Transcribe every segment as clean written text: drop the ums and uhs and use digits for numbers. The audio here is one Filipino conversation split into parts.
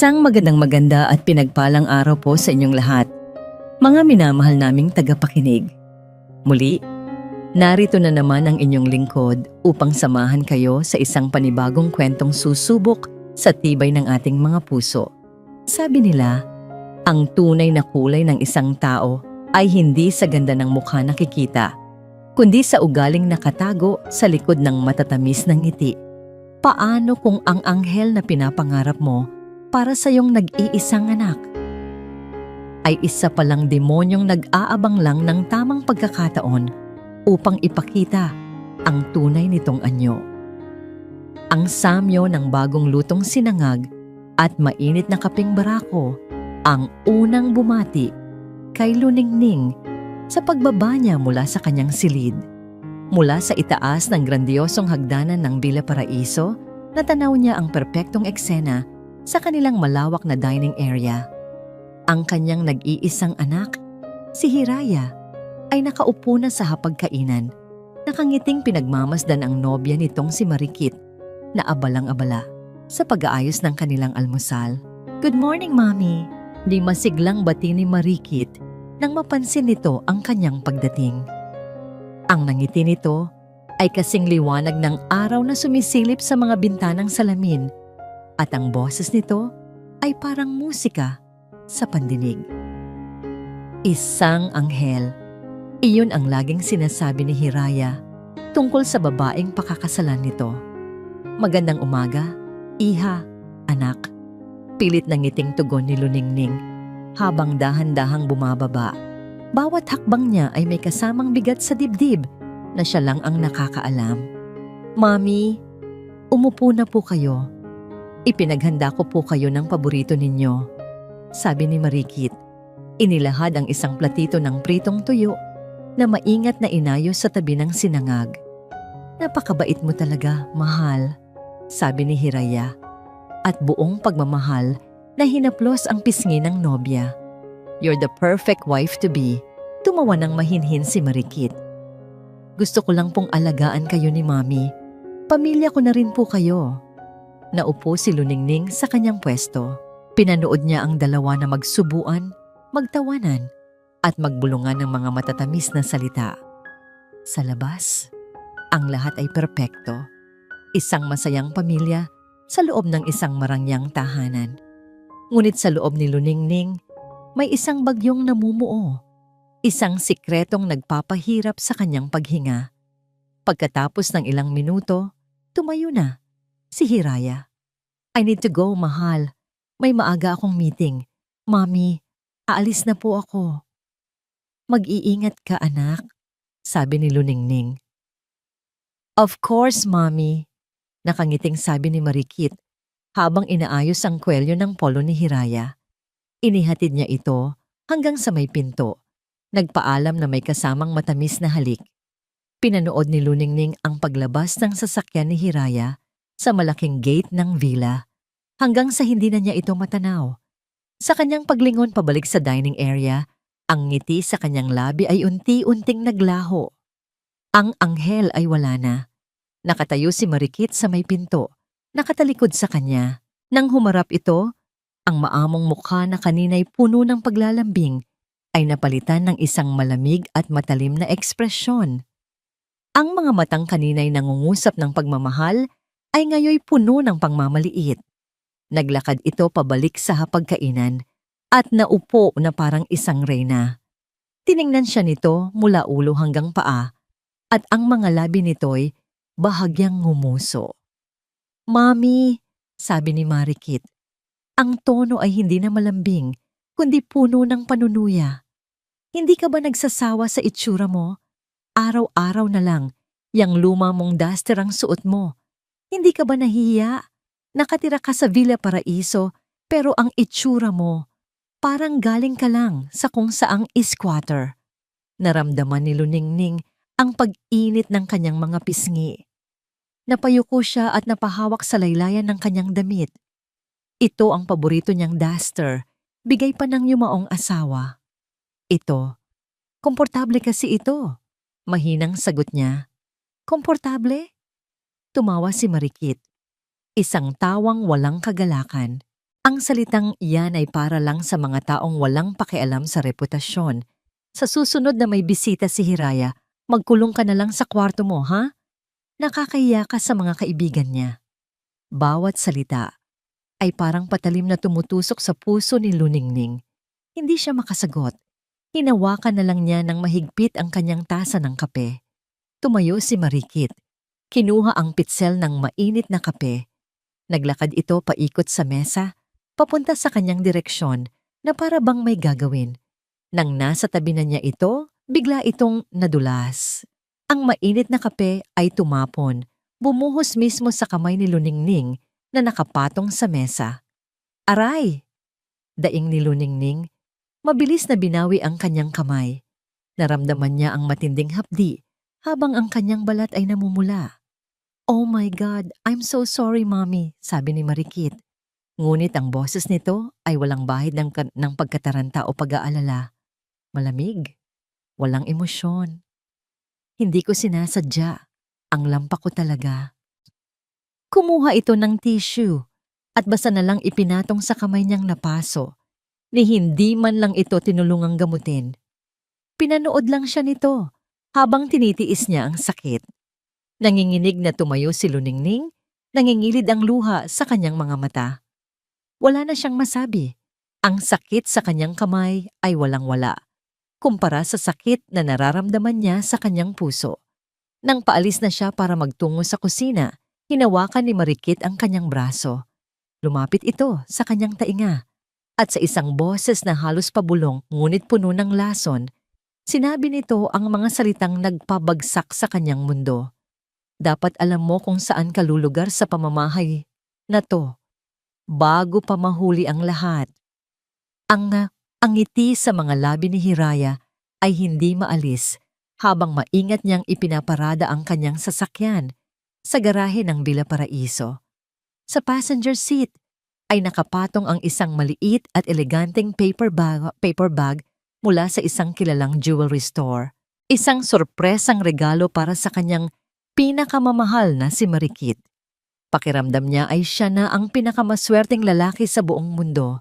Isang maganda at pinagpalang araw po sa inyong lahat, mga minamahal naming tagapakinig. Muli, narito na naman ang inyong lingkod upang samahan kayo sa isang panibagong kwentong susubok sa tibay ng ating mga puso. Sabi nila, ang tunay na kulay ng isang tao ay hindi sa ganda ng mukha nakikita, kundi sa ugaling nakatago sa likod ng matatamis ng ngiti. Paano kung ang anghel na pinapangarap mo para sa iyong nag-iisang anak ay isa palang demonyong nag-aabang lang ng tamang pagkakataon upang ipakita ang tunay nitong anyo? Ang samyo ng bagong lutong sinangag at mainit na kaping barako ang unang bumati kay Luningning sa pagbaba niya mula sa kanyang silid. Mula sa itaas ng grandiosong hagdanan ng Villa Paraiso, natanaw niya ang perpektong eksena sa kanilang malawak na dining area. Ang kanyang nag-iisang anak, si Hiraya, ay nakaupo na sa hapagkainan. Nakangiting pinagmamasdan ang nobya nitong si Marikit na abalang-abala sa pag-aayos ng kanilang almusal. "Good morning, Mommy!" Di masiglang bati ni Marikit nang mapansin nito ang kanyang pagdating. Ang nangiti nito ay kasing liwanag ng araw na sumisilip sa mga bintanang salamin at ang boses nito ay parang musika sa pandinig. Isang anghel. Iyon ang laging sinasabi ni Hiraya tungkol sa babaeng pakakasalan nito. "Magandang umaga, iha, anak." Pilit na ngiting tugon ni Luningning habang dahan-dahang bumababa. Bawat hakbang niya ay may kasamang bigat sa dibdib na siya lang ang nakakaalam. "Mami, umupo na po kayo. Ipinaghanda ko po kayo ng paborito ninyo," sabi ni Marikit. Inilahad ang isang platito ng pritong tuyo na maingat na inayos sa tabi ng sinangag. "Napakabait mo talaga, mahal," sabi ni Hiraya. At buong pagmamahal na hinaplos ang pisngi ng nobya. "You're the perfect wife to be," tumawa ng mahinhin si Marikit. "Gusto ko lang pong alagaan kayo ni Mami. Pamilya ko na rin po kayo." Naupo si Luningning sa kanyang pwesto. Pinanood niya ang dalawa na magsubuan, magtawanan, at magbulungan ng mga matatamis na salita. Sa labas, ang lahat ay perpekto. Isang masayang pamilya sa loob ng isang marangyang tahanan. Ngunit sa loob ni Luningning, may isang bagyong namumuo. Isang sikretong nagpapahirap sa kanyang paghinga. Pagkatapos ng ilang minuto, tumayo na si Hiraya. "I need to go, mahal. May maaga akong meeting. Mami, aalis na po ako." "Mag-iingat ka, anak," sabi ni Luningning. "Of course, Mami," nakangiting sabi ni Marikit habang inaayos ang kwelyo ng polo ni Hiraya. Inihatid niya ito hanggang sa may pinto. Nagpaalam na may kasamang matamis na halik. Pinanood ni Luningning ang paglabas ng sasakyan ni Hiraya sa malaking gate ng villa hanggang sa hindi na niya ito matanaw. Sa kanyang paglingon pabalik sa dining area, ang ngiti sa kanyang labi ay unti-unting naglaho. Ang anghel ay wala na. Nakatayo si Marikit sa may pinto, nakatalikod sa kanya. Nang humarap ito, ang maamong mukha na kanina'y puno ng paglalambing ay napalitan ng isang malamig at matalim na ekspresyon. Ang mga matang kanina'y nangungusap ng pagmamahal ay ngayoy puno ng pangmamaliit. Naglakad ito pabalik sa hapagkainan at naupo na parang isang reyna. Tiningnan siya nito mula ulo hanggang paa at ang mga labi nito'y bahagyang ngumuso. "Mami," sabi ni Marikit. Ang tono ay hindi na malambing, kundi puno ng panunuya. "Hindi ka ba nagsasawa sa itsura mo? Araw-araw na lang, yang luma mong duster ang suot mo. Hindi ka ba nahihiya? Nakatira ka sa Villa Paraiso, pero ang itsura mo, parang galing ka lang sa kung saang squatter." Naramdaman ni Luningning ang pag-init ng kanyang mga pisngi. Napayuko siya at napahawak sa laylayan ng kanyang damit. Ito ang paborito niyang duster, bigay pa ng yumaong asawa. "Ito, komportable kasi ito," mahinang sagot niya. "Komportable?" Tumawa si Marikit. Isang tawang walang kagalakan. Ang salitang iyan ay para lang sa mga taong walang pakialam sa reputasyon. Sa susunod na may bisita si Hiraya, magkulong ka na lang sa kwarto mo, ha? Nakakahiya ka sa mga kaibigan niya. Bawat salita ay parang patalim na tumutusok sa puso ni Luningning. Hindi siya makasagot. Hinawakan na lang niya ng mahigpit ang kanyang tasa ng kape. Tumayo si Marikit. Kinuha ang pitsel ng mainit na kape. Naglakad ito paikot sa mesa, papunta sa kanyang direksyon na para bang may gagawin. Nang nasa tabi na niya ito, bigla itong nadulas. Ang mainit na kape ay tumapon, bumuhos mismo sa kamay ni Luningning na nakapatong sa mesa. Aray! Daing ni Luningning, mabilis na binawi ang kanyang kamay. Naramdaman niya ang matinding hapdi habang ang kanyang balat ay namumula. "Oh my God, I'm so sorry, Mommy," sabi ni Marikit. Ngunit ang boses nito ay walang bahid ng pagkataranta o pag-aalala. Malamig, walang emosyon. "Hindi ko sinasadya. Ang lampak ko talaga." Kumuha ito ng tissue at basta na lang ipinatong sa kamay niyang napaso, ni hindi man lang ito tinulungang gamutin. Pinanood lang siya nito habang tinitiis niya ang sakit. Nanginginig na tumayo si Luningning, nangingilid ang luha sa kanyang mga mata. Wala na siyang masabi. Ang sakit sa kanyang kamay ay walang-wala, kumpara sa sakit na nararamdaman niya sa kanyang puso. Nang paalis na siya para magtungo sa kusina, hinawakan ni Marikit ang kanyang braso. Lumapit ito sa kanyang tainga at sa isang boses na halos pabulong ngunit puno ng lason, sinabi nito ang mga salitang nagpabagsak sa kanyang mundo. "Dapat alam mo kung saan ka lulugar sa pamamahay na to, bago pa mahuli ang lahat." Ang ngiti sa mga labi ni Hiraya ay hindi maalis habang maingat niyang ipinaparada ang kanyang sasakyan sa garahe ng Villa Paraiso. Sa passenger seat ay nakapatong ang isang maliit at eleganteng paper bag mula sa isang kilalang jewelry store. Isang sorpresang regalo para sa kanyang pinakamamahal na si Marikit. Pakiramdam niya ay siya na ang pinakamaswerteng lalaki sa buong mundo.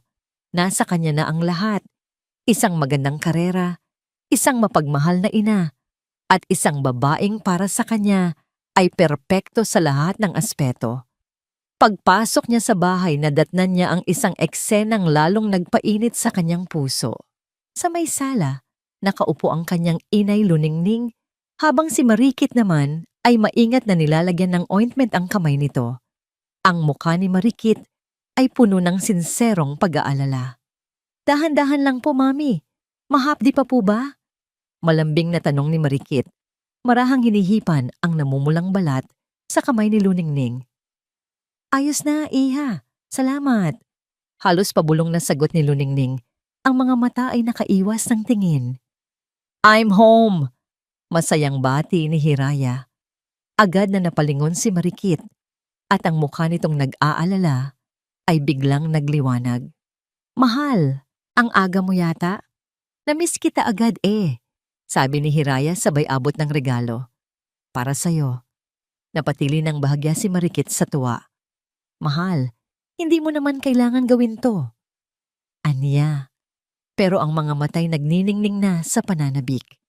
Nasa kanya na ang lahat. Isang magandang karera, isang mapagmahal na ina, at isang babaeng para sa kanya ay perpekto sa lahat ng aspeto. Pagpasok niya sa bahay, nadatnan niya ang isang eksenang lalong nagpainit sa kanyang puso. Sa may sala, nakaupo ang kanyang inay Luningning, habang si Marikit naman ay maingat na nilalagyan ng ointment ang kamay nito. Ang mukha ni Marikit ay puno ng sinserong pag-aalala. "Dahan-dahan lang po, Mami. Mahapdi pa po ba?" Malambing na tanong ni Marikit. Marahang hinihipan ang namumulang balat sa kamay ni Luningning. "Ayos na, Iha. Salamat." Halos pabulong na sagot ni Luningning. Ang mga mata ay nakaiwas ng tingin. "I'm home!" Masayang bati ni Hiraya. Agad na napalingon si Marikit at ang mukha nitong nag-aalala ay biglang nagliwanag. "Mahal, ang aga mo yata? Namiss kita agad sabi ni Hiraya sabay abot ng regalo. "Para sa'yo." Napatili ng bahagya si Marikit sa tuwa. "Mahal, hindi mo naman kailangan gawin to." Aniya. Pero ang mga matay nagniningning na sa pananabik.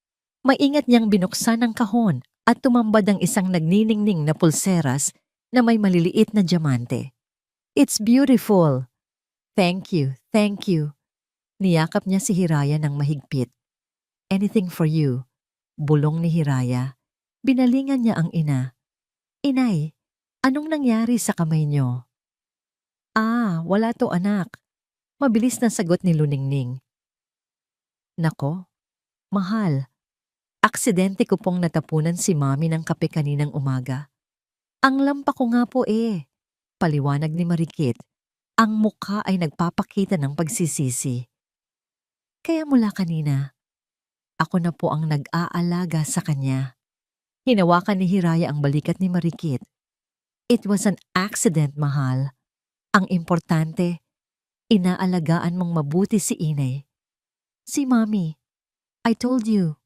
Maingat niyang binuksan ang kahon at tumambad ang isang nagniningning na pulseras na may maliliit na diamante. "It's beautiful." Thank you. Niyakap niya si Hiraya ng mahigpit. "Anything for you." Bulong ni Hiraya. Binalingan niya ang ina. "Inay, anong nangyari sa kamay niyo?" Wala to anak." Mabilis na sagot ni Luningning. "Nako, mahal. Aksidente ko pong natapunan si Mami ng kape kaninang umaga. Ang lampa ko nga po paliwanag ni Marikit. Ang mukha ay nagpapakita ng pagsisisi. "Kaya mula kanina, ako na po ang nag-aalaga sa kanya." Hinawakan ni Hiraya ang balikat ni Marikit. "It was an accident, mahal. Ang importante, inaalagaan mong mabuti si inay. Si Mami, I told you,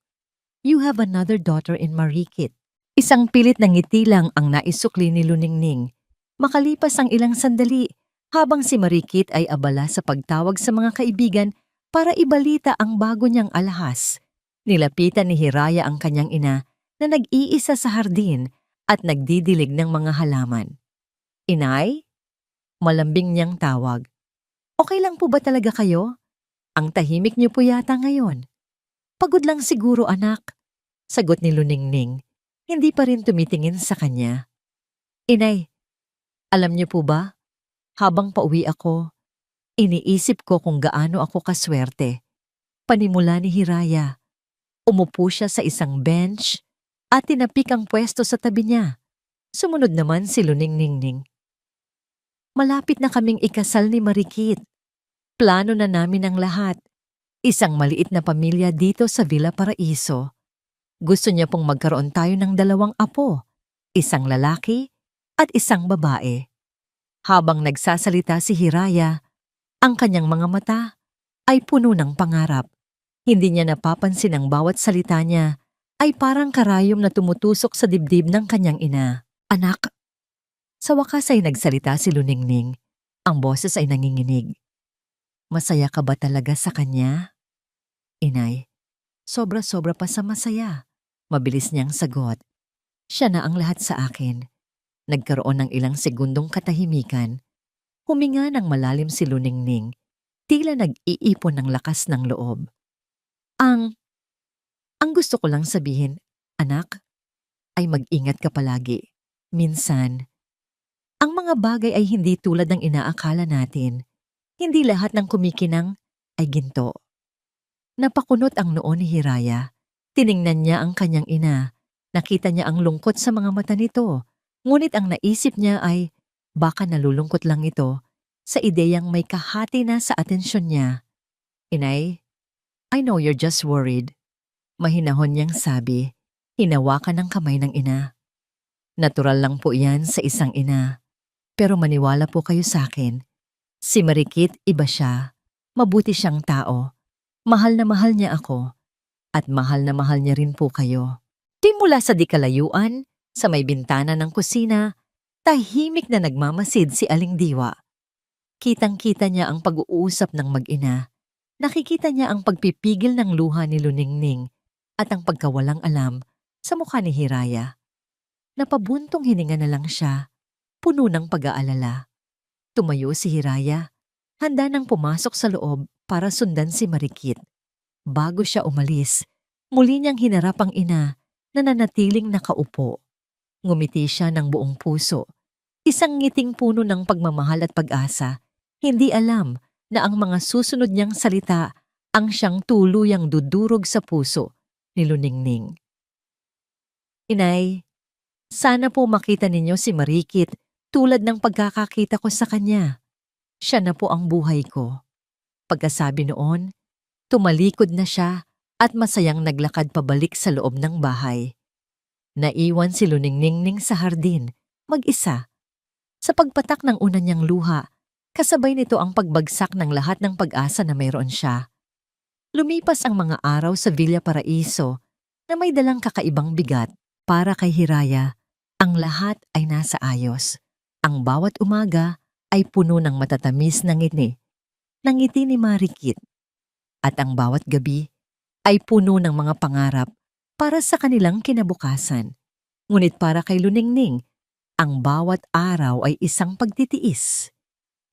you have another daughter in Marikit." Isang pilit na ngiti lang ang naisukli ni Luningning. Makalipas ang ilang sandali, Habang si Marikit ay abala sa pagtawag sa mga kaibigan para ibalita ang bago niyang alahas, nilapitan ni Hiraya ang kanyang ina na nag-iisa sa hardin at nagdidilig ng mga halaman. "Inay?" Malambing niyang tawag. "Okay lang po ba talaga kayo? Ang tahimik niyo po yata ngayon." "Pagod lang siguro, anak," sagot ni Luningning, hindi pa rin tumitingin sa kanya. "Inay, alam niyo po ba, habang pauwi ako, iniisip ko kung gaano ako kaswerte." Panimula ni Hiraya. Umupo siya sa isang bench at tinapik ang pwesto sa tabi niya. Sumunod naman si Luningning. "Malapit na kaming ikasal ni Marikit. Plano na namin ang lahat. Isang maliit na pamilya dito sa Villa Paraiso. Gusto niya pong magkaroon tayo ng 2 apo, isang lalaki at isang babae." Habang nagsasalita si Hiraya, ang kanyang mga mata ay puno ng pangarap. Hindi niya napapansin ang bawat salita niya ay parang karayom na tumutusok sa dibdib ng kanyang ina. "Anak." Sa wakas ay nagsalita si Luningning. Ang boses ay nanginginig. "Masaya ka ba talaga sa kanya?" "Inay, sobra-sobra pa sa masaya." Mabilis niyang sagot. "Siya na ang lahat sa akin." Nagkaroon ng ilang segundong katahimikan. Huminga ng malalim si Luningning. Tila nag-iipon ng lakas ng loob. Ang gusto ko lang sabihin, anak, ay mag-ingat ka palagi. Minsan, ang mga bagay ay hindi tulad ng inaakala natin. Hindi lahat ng kumikinang ay ginto." Napakunot ang noo ni Hiraya. Tiningnan niya ang kanyang ina. Nakita niya ang lungkot sa mga mata nito. Ngunit ang naisip niya ay baka nalulungkot lang ito sa ideyang may kahati na sa atensyon niya. "Inay, I know you're just worried." Mahinahon niyang sabi, hinawakan ng kamay ng ina. "Natural lang po yan sa isang ina. Pero maniwala po kayo sa akin. Si Marikit iba siya. Mabuti siyang tao. Mahal na mahal niya ako. At mahal na mahal niya rin po kayo." Di mula sa di kalayuan, sa may bintana ng kusina, tahimik na nagmamasid si Aling Diwa. Kitang-kita niya ang pag-uusap ng mag-ina. Nakikita niya ang pagpipigil ng luha ni Luningning at ang pagkawalang alam sa mukha ni Hiraya. Napabuntong hininga na lang siya, puno ng pag-aalala. Tumayo si Hiraya, handa nang pumasok sa loob para sundan si Marikit. Bago siya umalis, muli niyang hinarap ang ina na nanatiling nakaupo. Ngumiti siya ng buong puso. Isang ngiting puno ng pagmamahal at pag-asa. Hindi alam na ang mga susunod niyang salita ang siyang tuluyang dudurog sa puso ni Luningning. "Inay, sana po makita ninyo si Marikit tulad ng pagkakakita ko sa kanya. Siya na po ang buhay ko." Pagkasabi noon, tumalikod na siya at masayang naglakad pabalik sa loob ng bahay. Naiwan si Luningning sa hardin, mag-isa. Sa pagpatak ng una niyang luha, kasabay nito ang pagbagsak ng lahat ng pag-asa na mayroon siya. Lumipas ang mga araw sa Villa Paraiso na may dalang kakaibang bigat. Para kay Hiraya, ang lahat ay nasa ayos. Ang bawat umaga ay puno ng matatamis na ngiti, ng ngiti ni Marikit. At ang bawat gabi ay puno ng mga pangarap para sa kanilang kinabukasan. Ngunit para kay Luningning, ang bawat araw ay isang pagtitiis.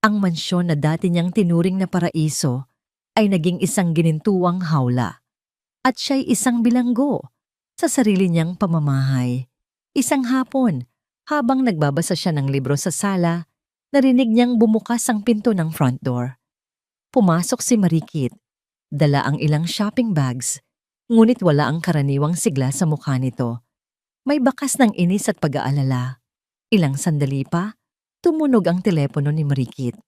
Ang mansyon na dati niyang tinuring na paraiso ay naging isang ginintuang hawla. At siya'y isang bilanggo sa sarili niyang pamamahay. Isang hapon, habang nagbabasa siya ng libro sa sala, narinig niyang bumukas ang pinto ng front door. Pumasok si Marikit. Dala ang ilang shopping bags, ngunit wala ang karaniwang sigla sa mukha nito. May bakas ng inis at pag-aalala. Ilang sandali pa, tumunog ang telepono ni Marikit.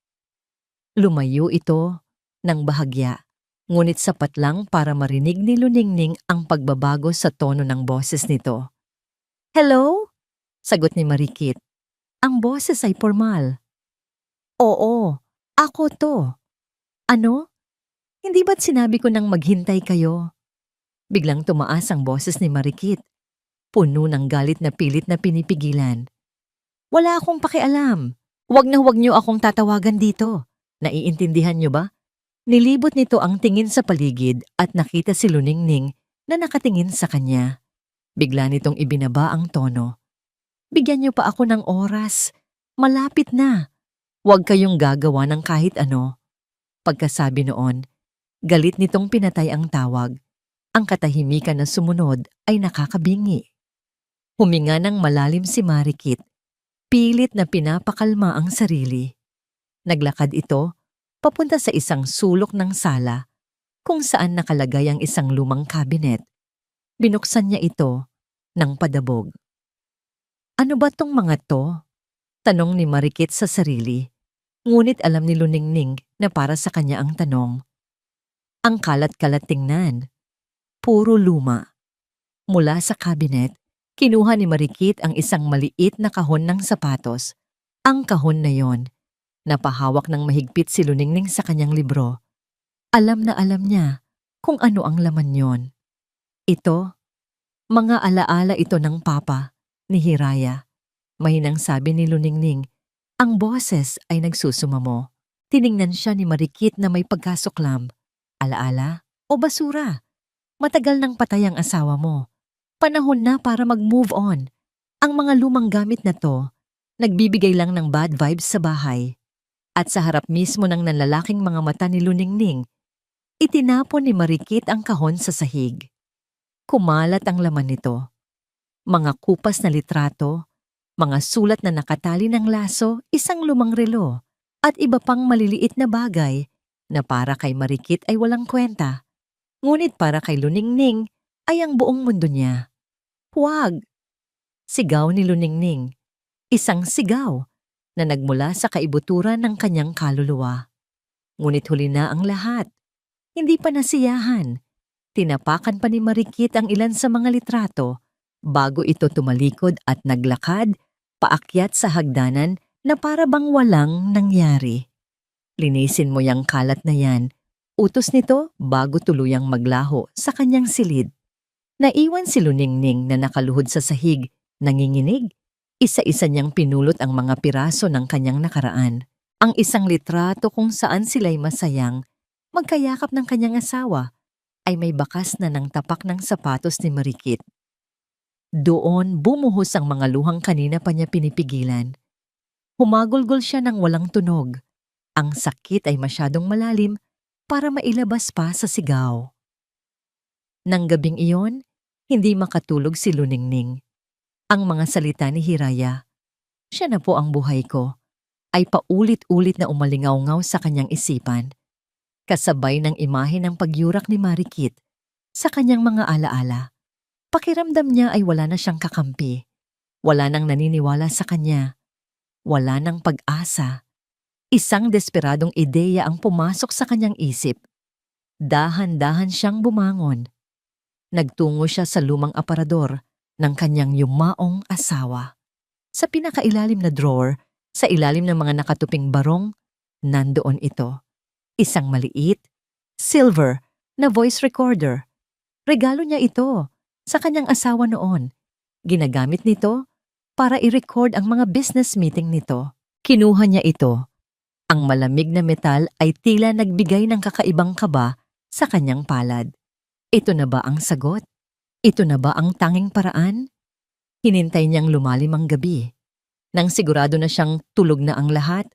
Lumayo ito ng bahagya, ngunit sapat lang para marinig ni Luningning ang pagbabago sa tono ng boses nito. "Hello?" sagot ni Marikit. Ang boses ay formal. "Oo, ako to." "Ano? Hindi ba't sinabi ko nang maghintay kayo?" Biglang tumaas ang boses ni Marikit, puno ng galit na pilit na pinipigilan. "Wala akong pakialam. Huwag na huwag niyo akong tatawagan dito. Naiintindihan niyo ba? Nilibot nito ang tingin sa paligid at nakita si Luningning na nakatingin sa kanya. Bigla nitong ibinaba ang tono. Bigyan niyo pa ako ng oras. Malapit na. Huwag kayong gagawa ng kahit ano. Pagkasabi noon, galit nitong pinatay ang tawag. Ang katahimikan na sumunod ay nakakabingi. Huminga ng malalim si Marikit. Pilit na pinapakalma ang sarili. Naglakad ito papunta sa isang sulok ng sala kung saan nakalagay ang isang lumang kabinet. Binuksan niya ito ng padabog. Ano ba tong mga to? Tanong ni Marikit sa sarili. Ngunit alam ni Luningning na para sa kanya ang tanong. Ang kalat-kalat tingnan. Puro luma. Mula sa kabinet, kinuha ni Marikit ang isang maliit na kahon ng sapatos. Ang kahon na yon, napahawak ng mahigpit si Luningning sa kanyang libro. Alam na alam niya kung ano ang laman yon. Ito, mga alaala ito ng papa ni Hiraya. Mahinang sabi ni Luningning, ang boses ay nagsusumamo. Tiningnan siya ni Marikit na may pagkasuklam. Alaala o basura? Matagal nang patay ang asawa mo. Panahon na para mag-move on. Ang mga lumang gamit na to, nagbibigay lang ng bad vibes sa bahay. At sa harap mismo ng nanlalaking mga mata ni Luningning, itinapon ni Marikit ang kahon sa sahig. Kumalat ang laman nito. Mga kupas na litrato, mga sulat na nakatali ng laso, isang lumang relo, at iba pang maliliit na bagay na para kay Marikit ay walang kwenta. Ngunit para kay Luningning ay ang buong mundo niya. Huwag! Sigaw ni Luningning. Isang sigaw na nagmula sa kaibuturan ng kanyang kaluluwa. Ngunit huli na ang lahat. Hindi pa nasiyahan. Tinapakan pa ni Marikit ang ilan sa mga litrato bago ito tumalikod at naglakad paakyat sa hagdanan na para bang walang nangyari. Linisin mo yang kalat na yan. Utos nito bago tuluyang maglaho sa kanyang silid. Naiwan si Luningning na nakaluhod sa sahig, nanginginig. Isa-isa niyang pinulot ang mga piraso ng kanyang nakaraan. Ang isang litrato kung saan sila'y masayang, magkayakap ng kanyang asawa, ay may bakas na ng tapak ng sapatos ni Marikit. Doon bumuhos ang mga luhang kanina pa niya pinipigilan. Humagulgol siya ng walang tunog. Ang sakit ay masyadong malalim para mailabas pa sa sigaw. Nang gabing iyon, hindi makatulog si Luningning. Ang mga salita ni Hiraya, siya na po ang buhay ko, ay paulit-ulit na umalingaw-ngaw sa kanyang isipan, kasabay ng imahe ng pagyurak ni Marikit sa kanyang mga alaala. Pakiramdam niya ay wala na siyang kakampi, wala nang naniniwala sa kanya, wala nang pag-asa. Isang desperadong ideya ang pumasok sa kanyang isip. Dahan-dahan siyang bumangon. Nagtungo siya sa lumang aparador ng kanyang yumaong asawa. Sa pinakailalim na drawer, sa ilalim ng mga nakatuping barong, nandoon ito. Isang maliit, silver na voice recorder. Regalo niya ito sa kanyang asawa noon. Ginagamit nito para i-record ang mga business meeting nito. Kinuha niya ito. Ang malamig na metal ay tila nagbigay ng kakaibang kaba sa kanyang palad. Ito na ba ang sagot? Ito na ba ang tanging paraan? Hinintay niyang lumalim ang gabi. Nang sigurado na siyang tulog na ang lahat,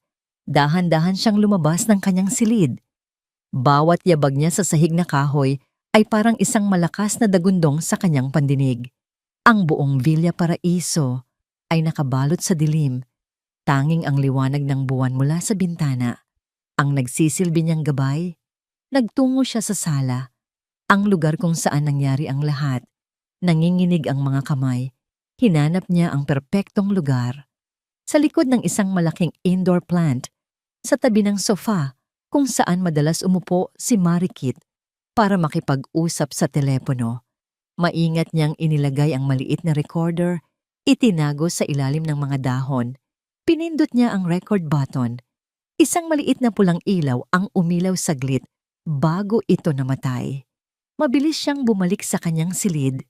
dahan-dahan siyang lumabas ng kanyang silid. Bawat yabag niya sa sahig na kahoy ay parang isang malakas na dagundong sa kanyang pandinig. Ang buong Villa Paraiso ay nakabalot sa dilim. Tanging ang liwanag ng buwan mula sa bintana ang nagsisilbi niyang gabay. Nagtungo siya sa sala, ang lugar kung saan nangyari ang lahat. Nanginginig ang mga kamay. Hinanap niya ang perpektong lugar. Sa likod ng isang malaking indoor plant, sa tabi ng sofa kung saan madalas umupo si Marikit para makipag-usap sa telepono. Maingat niyang inilagay ang maliit na recorder, itinago sa ilalim ng mga dahon. Pinindot niya ang record button. Isang maliit na pulang ilaw ang umilaw saglit bago ito namatay. Mabilis siyang bumalik sa kanyang silid.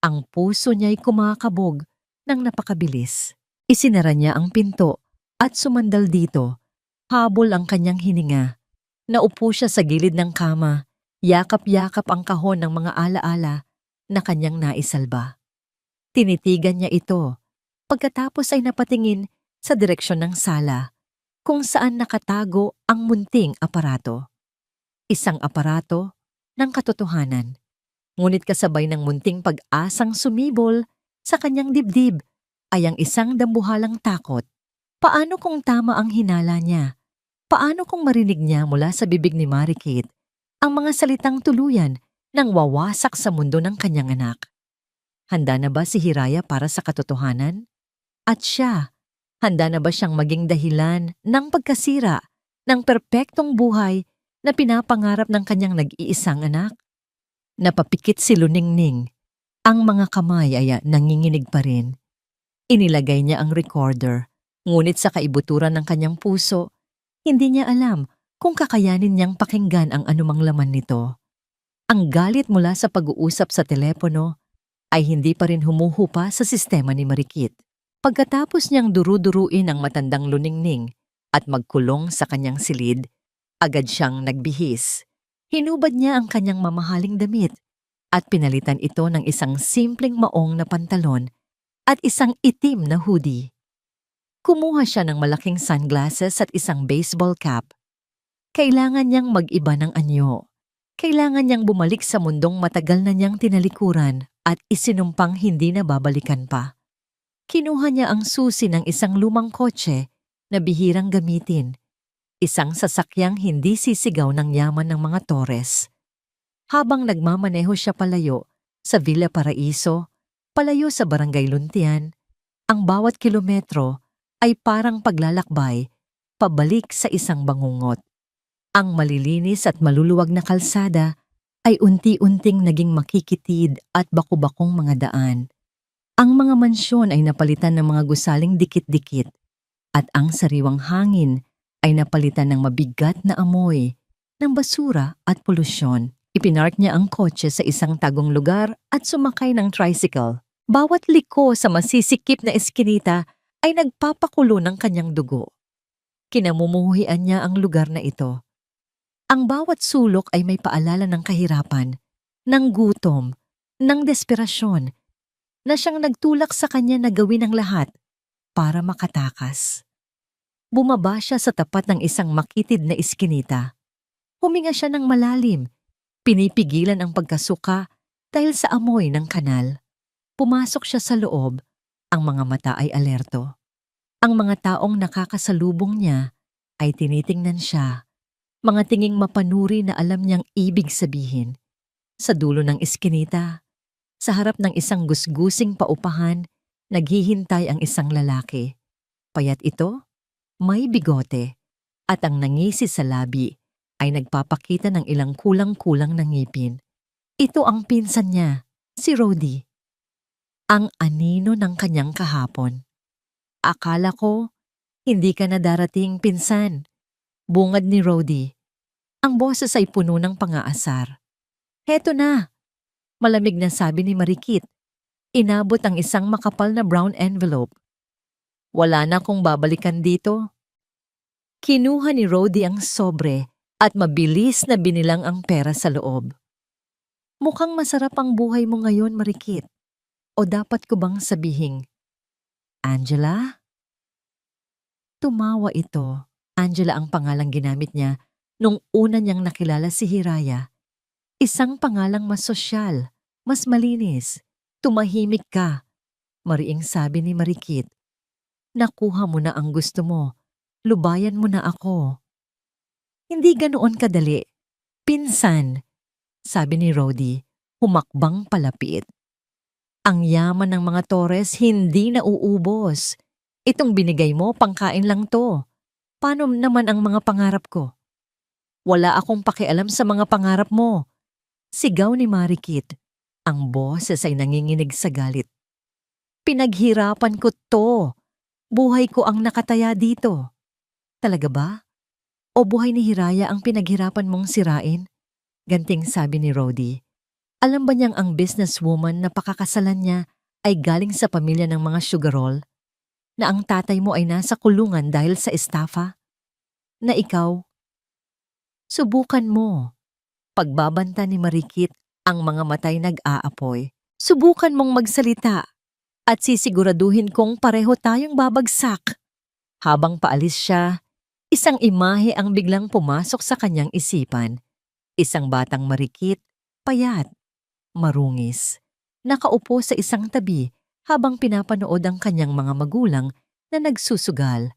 Ang puso niya'y kumakabog ng napakabilis. Isinara niya ang pinto at sumandal dito. Habol ang kanyang hininga. Naupo siya sa gilid ng kama, yakap-yakap ang kahon ng mga alaala na kanyang naisalba. Tinitigan niya ito, pagkatapos ay napatingin sa direksyon ng sala, kung saan nakatago ang munting aparato. Isang aparato ng katotohanan, ngunit kasabay ng munting pag-asang sumibol sa kanyang dibdib ay ang isang dambuhalang takot. Paano kung tama ang hinala niya? Paano kung marinig niya mula sa bibig ni Marikit ang mga salitang tuluyan nang wawasak sa mundo ng kanyang anak? Handa na ba si Hiraya para sa katotohanan? At siya, handa na ba siyang maging dahilan ng pagkasira ng perpektong buhay na pinapangarap ng kanyang nag-iisang anak? Napapikit si Luningning. Ang mga kamay ay nanginginig pa rin. Inilagay niya ang recorder, ngunit sa kaibuturan ng kanyang puso, hindi niya alam kung kakayanin niyang pakinggan ang anumang laman nito. Ang galit mula sa pag-uusap sa telepono ay hindi pa rin humuhupa sa sistema ni Marikit. Pagkatapos niyang duruduruin ang matandang Luningning at magkulong sa kanyang silid, agad siyang nagbihis. Hinubad niya ang kanyang mamahaling damit at pinalitan ito ng isang simpleng maong na pantalon at isang itim na hoodie. Kumuha siya ng malaking sunglasses at isang baseball cap. Kailangan niyang mag-iba ng anyo. Kailangan niyang bumalik sa mundong matagal na niyang tinalikuran at isinumpang hindi na babalikan pa. Kinuha niya ang susi ng isang lumang kotse na bihirang gamitin. Isang sasakyang hindi sisigaw ng yaman ng mga Torres. Habang nagmamaneho siya palayo sa Villa Paraiso, palayo sa Barangay Luntian, ang bawat kilometro ay parang paglalakbay pabalik sa isang bangungot. Ang malilinis at maluluwag na kalsada ay unti-unting naging makikitid at baku-bakong mga daan. Ang mga mansyon ay napalitan ng mga gusaling dikit-dikit at ang sariwang hangin ay napalitan ng mabigat na amoy ng basura at polusyon. Ipinark niya ang kotse sa isang tagong lugar at sumakay ng tricycle. Bawat liko sa masisikip na eskinita ay nagpapakulo ng kanyang dugo. Kinamumuhian niya ang lugar na ito. Ang bawat sulok ay may paalala ng kahirapan, ng gutom, ng desperasyon, na siyang nagtulak sa kanya na gawin ang lahat para makatakas. Bumaba siya sa tapat ng isang makitid na iskinita. Huminga siya ng malalim, pinipigilan ang pagkasuka dahil sa amoy ng kanal. Pumasok siya sa loob, ang mga mata ay alerto. Ang mga taong nakakasalubong niya ay tinitingnan siya, mga tinging mapanuri na alam niyang ibig sabihin. Sa dulo ng iskinita, sa harap ng isang gusgusing paupahan, naghihintay ang isang lalaki. Payat ito, may bigote, at ang nangisi sa labi ay nagpapakita ng ilang kulang-kulang na ngipin. Ito ang pinsan niya, si Rody. Ang anino ng kanyang kahapon. Akala ko, hindi ka na darating, pinsan. Bungad ni Rody. Ang boses ay puno ng pang-aasar. Heto na, malamig na sabi ni Marikit. Inabot ang isang makapal na brown envelope. Wala na kung babalikan dito. Kinuha ni Rody ang sobre at mabilis na binilang ang pera sa loob. Mukhang masarap ang buhay mo ngayon, Marikit. O dapat ko bang sabihing, Angela? Tumawa ito. Angela ang pangalang ginamit niya nung una niyang nakilala si Hiraya. Isang pangalang mas sosyal, mas malinis. Tumahimik ka, mariing sabi ni Marikit. Nakuha mo na ang gusto mo. Lubayan mo na ako. Hindi ganoon kadali. Pinsan, sabi ni Rody, humakbang palapit. Ang yaman ng mga Torres hindi na uubos. Itong binigay mo, pangkain lang to. Paano naman ang mga pangarap ko? Wala akong pakialam sa mga pangarap mo. Sigaw ni Marikit. Ang boses ay nanginginig sa galit. Pinaghirapan ko to. Buhay ko ang nakataya dito. Talaga ba? O buhay ni Hiraya ang pinaghirapan mong sirain? Ganting sabi ni Rody. Alam ba niyang ang businesswoman na pakakasalan niya ay galing sa pamilya ng mga sugarol? Na ang tatay mo ay nasa kulungan dahil sa estafa? Na ikaw, subukan mo. Pagbabanta ni Marikit ang mga matay nag-aapoy. Subukan mong magsalita at sisiguraduhin kong pareho tayong babagsak. Habang paalis siya, isang imahe ang biglang pumasok sa kanyang isipan. Isang batang marikit, payat, marungis. Nakaupo sa isang tabi habang pinapanood ang kanyang mga magulang na nagsusugal.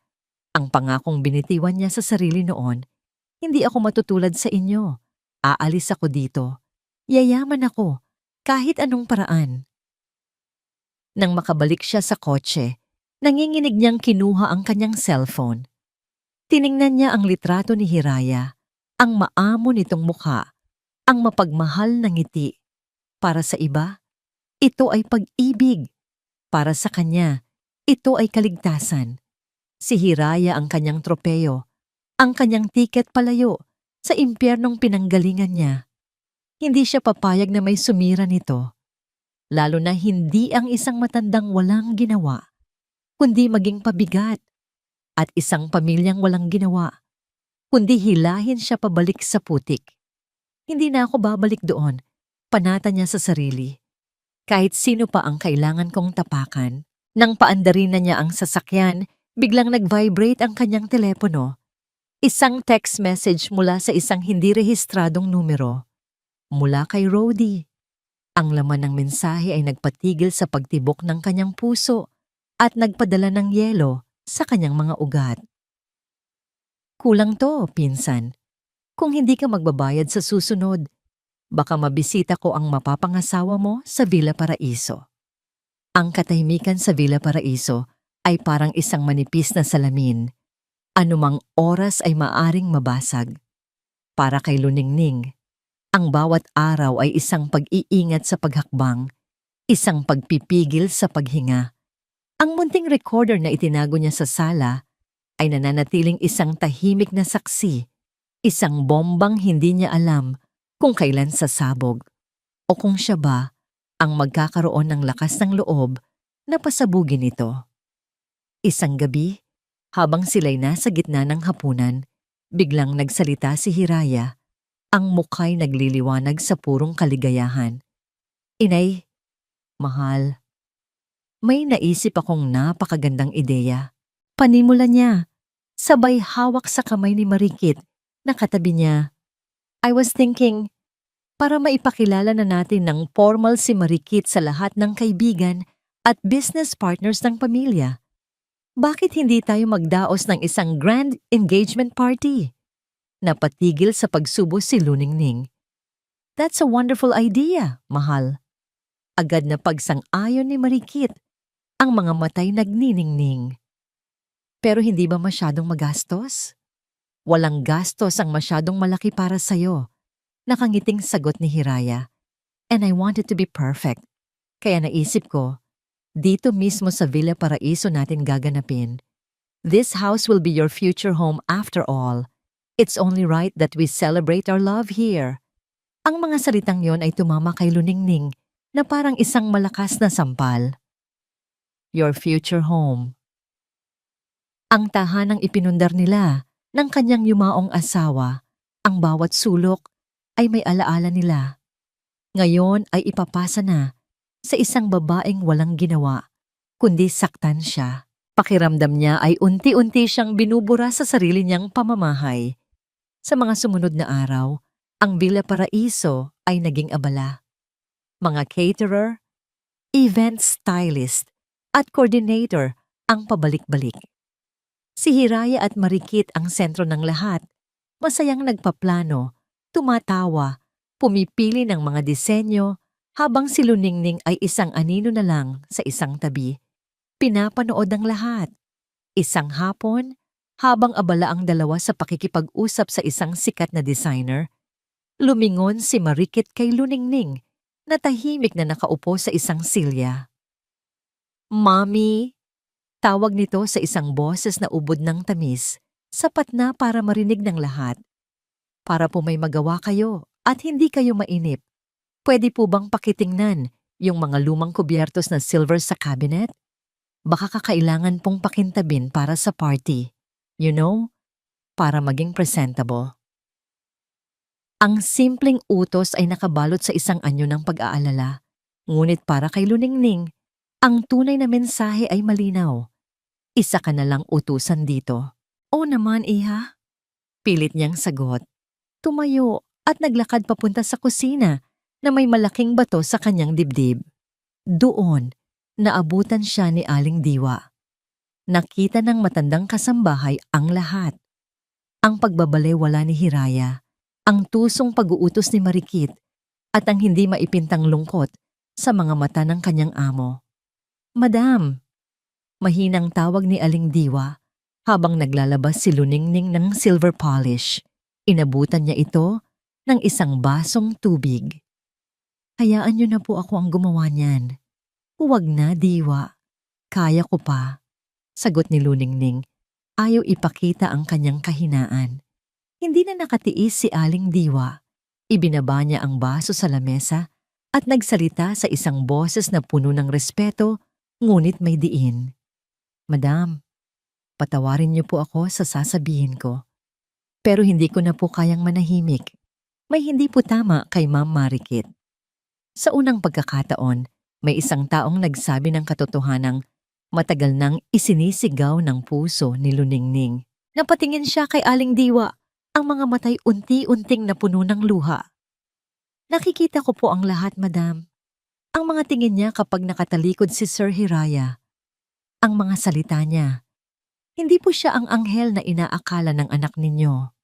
Ang pangakong binitiwan niya sa sarili noon, hindi ako matutulad sa inyo. Aalis ako dito. Yayaman ako, kahit anong paraan. Nang makabalik siya sa kotse, nanginginig niyang kinuha ang kanyang cellphone. Tiningnan niya ang litrato ni Hiraya, ang maamo nitong mukha, ang mapagmahal na ngiti. Para sa iba, ito ay pag-ibig. Para sa kanya, ito ay kaligtasan. Si Hiraya ang kanyang tropeyo, ang kanyang tiket palayo sa impyernong pinanggalingan niya. Hindi siya papayag na may sumira nito, lalo na hindi ang isang matandang walang ginawa, kundi maging pabigat, at isang pamilyang walang ginawa, kundi hilahin siya pabalik sa putik. Hindi na ako babalik doon, panata niya sa sarili. Kahit sino pa ang kailangan kong tapakan. Nang paandarin na niya ang sasakyan, biglang nag-vibrate ang kanyang telepono. Isang text message mula sa isang hindi rehistradong numero. Mula kay Rody. Ang laman ng mensahe ay nagpatigil sa pagtibok ng kanyang puso at nagpadala ng yelo sa kanyang mga ugat. Kulang to, pinsan. Kung hindi ka magbabayad sa susunod, baka mabisita ko ang mapapangasawa mo sa Villa Paraiso. Ang katahimikan sa Villa Paraiso ay parang isang manipis na salamin. Anumang oras ay maaring mabasag. Para kay Luningning, ang bawat araw ay isang pag-iingat sa paghakbang, isang pagpipigil sa paghinga. Ang munting recorder na itinago niya sa sala ay nananatiling isang tahimik na saksi, isang bombang hindi niya alam kung kailan sasabog o kung siya ba ang magkakaroon ng lakas ng loob na pasabugin ito. Isang gabi, habang sila'y nasa gitna ng hapunan, biglang nagsalita si Hiraya. Ang mukha'y nagliliwanag sa purong kaligayahan. Inay, mahal, may naisip akong napakagandang ideya. Panimula niya, sabay hawak sa kamay ni Marikit na katabi niya. I was thinking, para maipakilala na natin ng formal si Marikit sa lahat ng kaibigan at business partners ng pamilya. Bakit hindi tayo magdaos ng isang grand engagement party? Napatigil sa pagsubo si Luningning. That's a wonderful idea, mahal. Agad na pagsang-ayon ni Marikit, ang mga matay nagniningning. Pero hindi ba masyadong magastos? Walang gastos ang masyadong malaki para sa'yo. Nakangiting sagot ni Hiraya. And I want it to be perfect. Kaya naisip ko, dito mismo sa Villa Paraiso natin gaganapin. This house will be your future home after all. It's only right that we celebrate our love here. Ang mga salitang yon ay tumama kay Luningning na parang isang malakas na sampal. Your future home. Ang tahanang ipinundar nila ng kanyang yumaong asawa, ang bawat sulok ay may alaala nila. Ngayon ay ipapasa na sa isang babaeng walang ginawa, kundi saktan siya. Pakiramdam niya ay unti-unti siyang binubura sa sarili niyang pamamahay. Sa mga sumunod na araw, ang Villa Paraiso ay naging abala. Mga caterer, event stylist, at coordinator ang pabalik-balik. Si Hiraya at Marikit ang sentro ng lahat, masayang nagpaplano, tumatawa, pumipili ng mga disenyo, habang si Luningning ay isang anino na lang sa isang tabi. Pinapanood ang lahat. Isang hapon, habang abala ang dalawa sa pakikipag-usap sa isang sikat na designer, lumingon si Marikit kay Luningning na tahimik na nakaupo sa isang silya. Mommy, tawag nito sa isang boses na ubod ng tamis, sapat na para marinig ng lahat. Para po may magawa kayo at hindi kayo mainip, pwede po bang pakitingnan yung mga lumang kubyertos na silver sa cabinet? Baka kakailangan pong pakintabin para sa party. You know, para maging presentable. Ang simpleng utos ay nakabalot sa isang anyo ng pag-aalala. Ngunit para kay Luningning, ang tunay na mensahe ay malinaw. Isa ka na lang utusan dito. Oo naman, iha. Pilit niyang sagot. Tumayo at naglakad papunta sa kusina na may malaking bato sa kanyang dibdib. Doon, naabutan siya ni Aling Diwa. Nakita ng matandang kasambahay ang lahat. Ang pagbabalewala ni Hiraya, ang tusong pag-uutos ni Marikit, at ang hindi maipintang lungkot sa mga mata ng kanyang amo. Madam, mahinang tawag ni Aling Diwa habang naglalabas si Luningning ng silver polish. Inabutan niya ito ng isang basong tubig. Hayaan niyo na po ako ang gumawa niyan. Huwag na, Diwa. Kaya ko pa. Sagot ni Luningning. Ayaw ipakita ang kanyang kahinaan. Hindi na nakatiis si Aling Diwa. Ibinaba niya ang baso sa lamesa at nagsalita sa isang boses na puno ng respeto, ngunit may diin. Madam, patawarin niyo po ako sa sasabihin ko. Pero hindi ko na po kayang manahimik. May hindi po tama kay Ma'am Marikit. Sa unang pagkakataon, may isang taong nagsabi ng katotohanang matagal nang isinisigaw ng puso ni Luningning. Napatingin siya kay Aling Diwa, ang mga matay unti-unting napuno ng luha. Nakikita ko po ang lahat, madam. Ang mga tingin niya kapag nakatalikod si Sir Hiraya. Ang mga salita niya. Hindi po siya ang anghel na inaakala ng anak ninyo.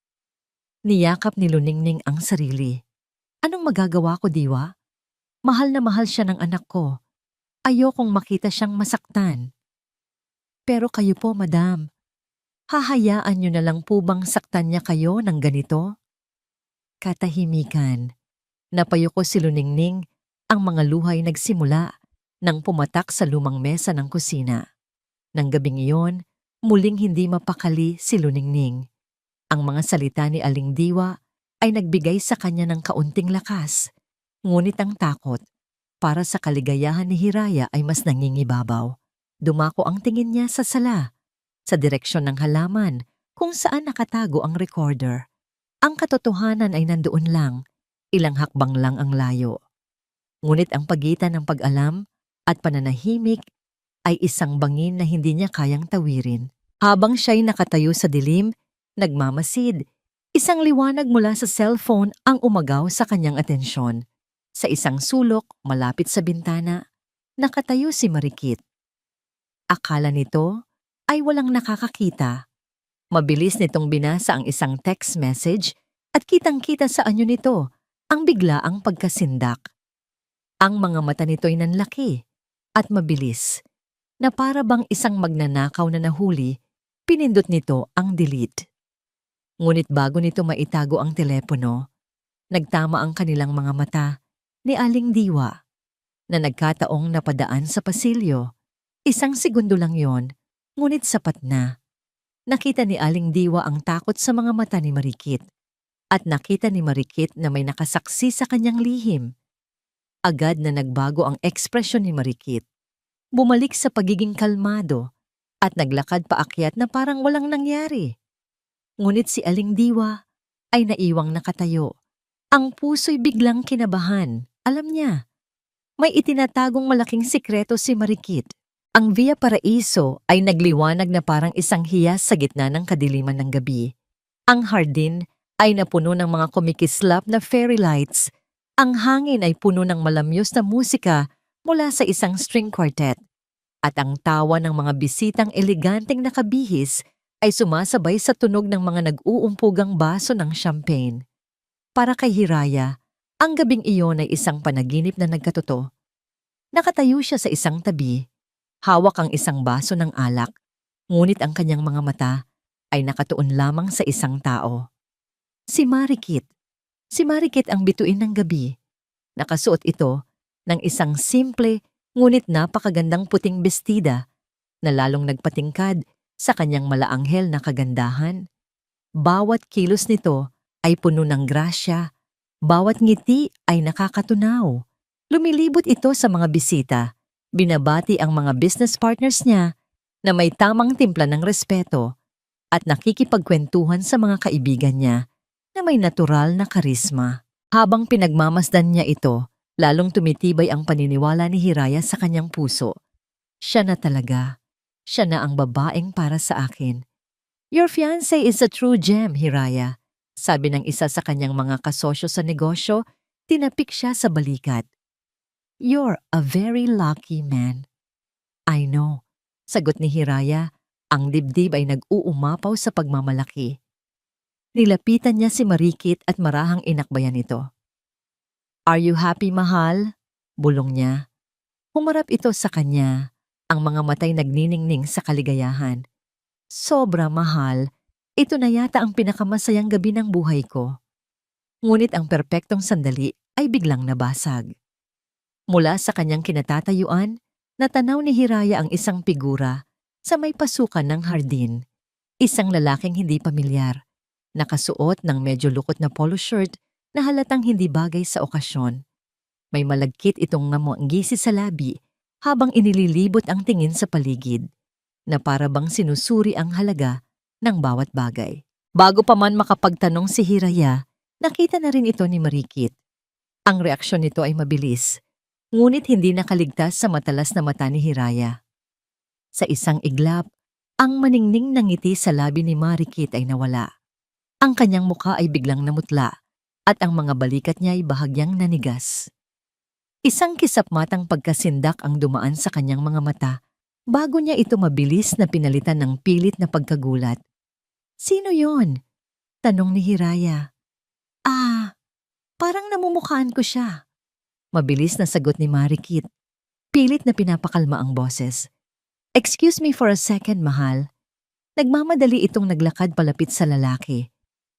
Niyakap ni Luningning ang sarili. Anong magagawa ko, Diwa? Mahal na mahal siya ng anak ko. Ayokong makita siyang masaktan. Pero kayo po, madam. Hahayaan niyo na lang po bang saktan niya kayo ng ganito? Katahimikan. Napayuko si Luningning, ang mga luhay nagsimula nang pumatak sa lumang mesa ng kusina. Nang gabing iyon, muling hindi mapakali si Luningning. Ang mga salita ni Aling Diwa ay nagbigay sa kanya ng kaunting lakas, ngunit ang takot para sa kaligayahan ni Hiraya ay mas nangingibabaw. Dumako ang tingin niya sa sala, sa direksyon ng halaman kung saan nakatago ang recorder. Ang katotohanan ay nandoon lang, ilang hakbang lang ang layo. Ngunit ang pagitan ng pag-alam at pananahimik ay isang bangin na hindi niya kayang tawirin. Habang siya'y nakatayo sa dilim, nagmamasid, isang liwanag mula sa cellphone ang umagaw sa kanyang atensyon. Sa isang sulok, malapit sa bintana, nakatayo si Marikit. Akala nito ay walang nakakakita. Mabilis nitong binasa ang isang text message at kitang-kita sa anyo nito ang biglaang pagkasindak. Ang mga mata nito'y nanlaki at mabilis, na para bang isang magnanakaw na nahuli, pinindot nito ang delete. Ngunit bago nito maitago ang telepono, nagtama ang kanilang mga mata ni Aling Diwa na nagkataong napadaan sa pasilyo. Isang segundo lang yon, ngunit sapat na. Nakita ni Aling Diwa ang takot sa mga mata ni Marikit at nakita ni Marikit na may nakasaksi sa kanyang lihim. Agad na nagbago ang ekspresyon ni Marikit. Bumalik sa pagiging kalmado at naglakad paakyat na parang walang nangyari. Ngunit si Aling Diwa ay naiwang nakatayo. Ang puso'y biglang kinabahan. Alam niya, may itinatagong malaking sikreto si Marikit. Ang Via Paraiso ay nagliwanag na parang isang hiyas sa gitna ng kadiliman ng gabi. Ang hardin ay napuno ng mga kumikislap na fairy lights. Ang hangin ay puno ng malamyos na musika mula sa isang string quartet. At ang tawa ng mga bisitang eleganteng nakabihis ay sumasabay sa tunog ng mga nag-uumpugang baso ng champagne. Para kay Hiraya, ang gabing iyon ay isang panaginip na nagkatotoo. Nakatayo siya sa isang tabi, hawak ang isang baso ng alak, ngunit ang kanyang mga mata ay nakatuon lamang sa isang tao. Si Marikit. Si Marikit ang bituin ng gabi. Nakasuot ito ng isang simple ngunit napakagandang puting bestida na lalong nagpatingkad sa kanyang malaanghel na kagandahan. Bawat kilos nito ay puno ng grasya, bawat ngiti ay nakakatunaw. Lumilibot ito sa mga bisita, Binabati ang mga business partners niya na may tamang timpla ng respeto at nakikipagkwentuhan sa mga kaibigan niya na may natural na karisma. Habang pinagmamasdan niya ito, lalong tumitibay ang paniniwala ni Hiraya sa kanyang puso. Siya na talaga. Siya na ang babaeng para sa akin. Your fiancé is a true gem, Hiraya. Sabi ng isa sa kanyang mga kasosyo sa negosyo, tinapik siya sa balikat. You're a very lucky man. I know. Sagot ni Hiraya, ang dibdib ay nag-uumapaw sa pagmamalaki. Nilapitan niya si Marikit at marahang inakbayan ito. Are you happy, mahal? Bulong niya. Humarap ito sa kanya, ang mga matay nagniningning sa kaligayahan. Sobra, mahal. Ito na yata ang pinakamasayang gabi ng buhay ko. Ngunit ang perpektong sandali ay biglang nabasag. Mula sa kanyang kinatatayuan, natanaw ni Hiraya ang isang figura sa may pasukan ng hardin. Isang lalaking hindi pamilyar, nakasuot ng medyo lukot na polo shirt na halatang hindi bagay sa okasyon. May malagkit itong ngamonggisi sa labi habang inililibot ang tingin sa paligid, na para bang sinusuri ang halaga ng bawat bagay. Bago pa man makapagtanong si Hiraya, nakita na rin ito ni Marikit. Ang reaksyon nito ay mabilis, ngunit hindi nakaligtas sa matalas na mata ni Hiraya. Sa isang iglap, ang maningning na ngiti sa labi ni Marikit ay nawala. Ang kanyang muka ay biglang namutla at ang mga balikat niya ay bahagyang nanigas. Isang kisap-matang pagkasindak ang dumaan sa kanyang mga mata bago niya ito mabilis na pinalitan ng pilit na pagkagulat. Sino yon? Tanong ni Hiraya. Parang namumukhaan ko siya. Mabilis na sagot ni Marikit. Pilit na pinapakalma ang boses. Excuse me for a second, mahal. Nagmamadali itong naglakad palapit sa lalaki.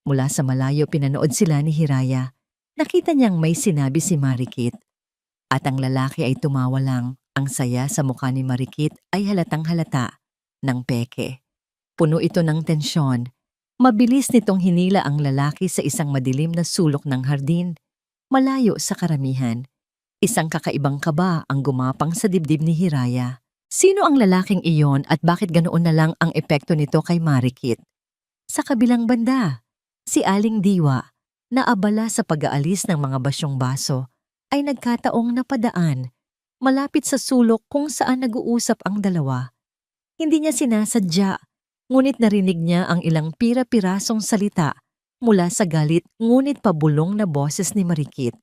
Mula sa malayo pinanood sila ni Hiraya. Nakita niyang may sinabi si Marikit. At ang lalaki ay tumawa lang. Ang saya sa mukha ni Marikit ay halatang halata ng peke. Puno ito ng tensyon. Mabilis nitong hinila ang lalaki sa isang madilim na sulok ng hardin, malayo sa karamihan. Isang kakaibang kaba ang gumapang sa dibdib ni Hiraya. Sino ang lalaking iyon at bakit ganoon na lang ang epekto nito kay Marikit? Sa kabilang banda, si Aling Diwa, na abala sa pag-aalis ng mga basyong baso, ay nagkataong napadaan, malapit sa sulok kung saan nag-uusap ang dalawa. Hindi niya sinasadya, ngunit narinig niya ang ilang pira-pirasong salita mula sa galit ngunit pabulong na boses ni Marikit.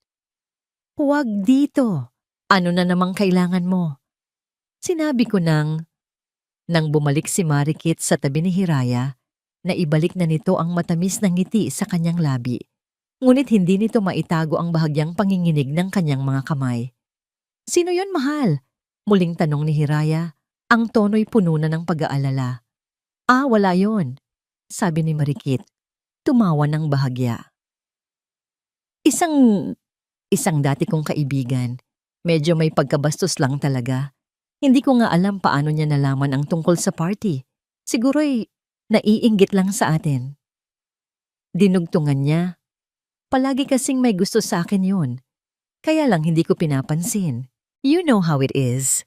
Huwag dito. Ano na namang kailangan mo? Sinabi ko nang bumalik si Marikit sa tabi ni Hiraya, na ibalik na nito ang matamis na ngiti sa kanyang labi. Ngunit hindi nito maitago ang bahagyang panginginig ng kanyang mga kamay. Sino yon, mahal? Muling tanong ni Hiraya, ang tono'y puno na ng pag-aalala. Wala yon, sabi ni Marikit. Tumawa ng bahagya. Isang dati kong kaibigan. Medyo may pagkabastos lang talaga. Hindi ko nga alam paano niya nalaman ang tungkol sa party. Siguro'y naiinggit lang sa atin. Dinugtungan niya. Palagi kasing may gusto sa akin yun. Kaya lang hindi ko pinapansin. You know how it is.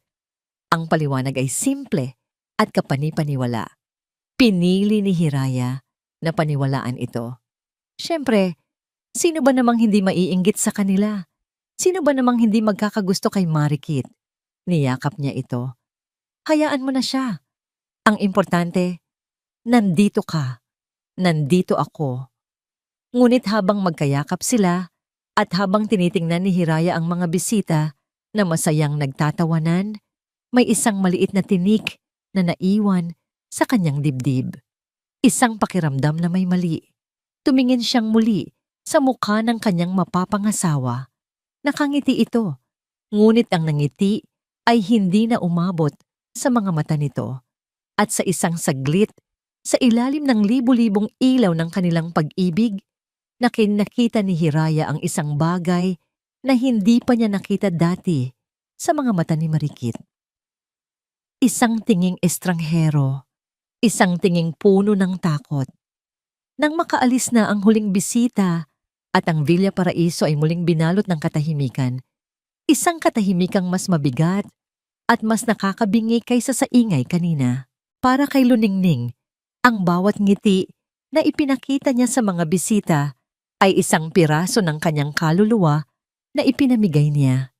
Ang paliwanag ay simple at kapani-paniwala. Pinili ni Hiraya na paniwalaan ito. Siyempre, sino ba namang hindi maiinggit sa kanila? Sino ba namang hindi magkakagusto kay Marikit? Niyakap niya ito. Hayaan mo na siya. Ang importante, nandito ka. Nandito ako. Ngunit habang magkayakap sila at habang tinitingnan ni Hiraya ang mga bisita na masayang nagtatawanan, may isang maliit na tinik na naiwan sa kanyang dibdib. Isang pakiramdam na may mali. Tumingin siyang muli sa mukha ng kanyang mapapangasawa. Nakangiti ito, ngunit ang nangiti ay hindi na umabot sa mga mata nito. At sa isang saglit, sa ilalim ng libu-libong ilaw ng kanilang pag-ibig, nakita ni Hiraya ang isang bagay na hindi pa niya nakita dati sa mga mata ni Marikit. Isang tinging estranghero. Isang tinging puno ng takot. Nang makaalis na ang huling bisita at ang Villa Paraiso ay muling binalot ng katahimikan, isang katahimikang mas mabigat at mas nakakabingi kaysa sa ingay kanina. Para kay Luningning, ang bawat ngiti na ipinakita niya sa mga bisita ay isang piraso ng kanyang kaluluwa na ipinamigay niya.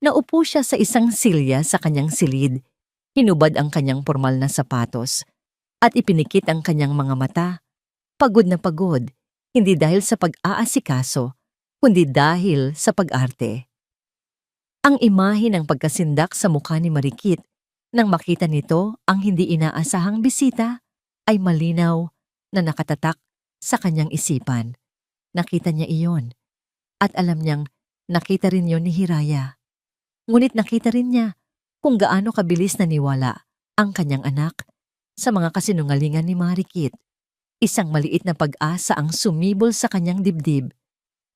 Naupo siya sa isang silya sa kanyang silid, hinubad ang kanyang formal na sapatos, at ipinikit ang kanyang mga mata. Pagod na pagod, hindi dahil sa pag-aasikaso, kundi dahil sa pag-arte. Ang imahe ng pagkasindak sa mukha ni Marikit nang makita nito ang hindi inaasahang bisita ay malinaw na nakatatak sa kanyang isipan. Nakita niya iyon at alam niyang nakita rin yon ni Hiraya. Ngunit nakita rin niya kung gaano kabilis naniwala ang kanyang anak sa mga kasinungalingan ni Marikit. Isang maliit na pag-asa ang sumibol sa kanyang dibdib,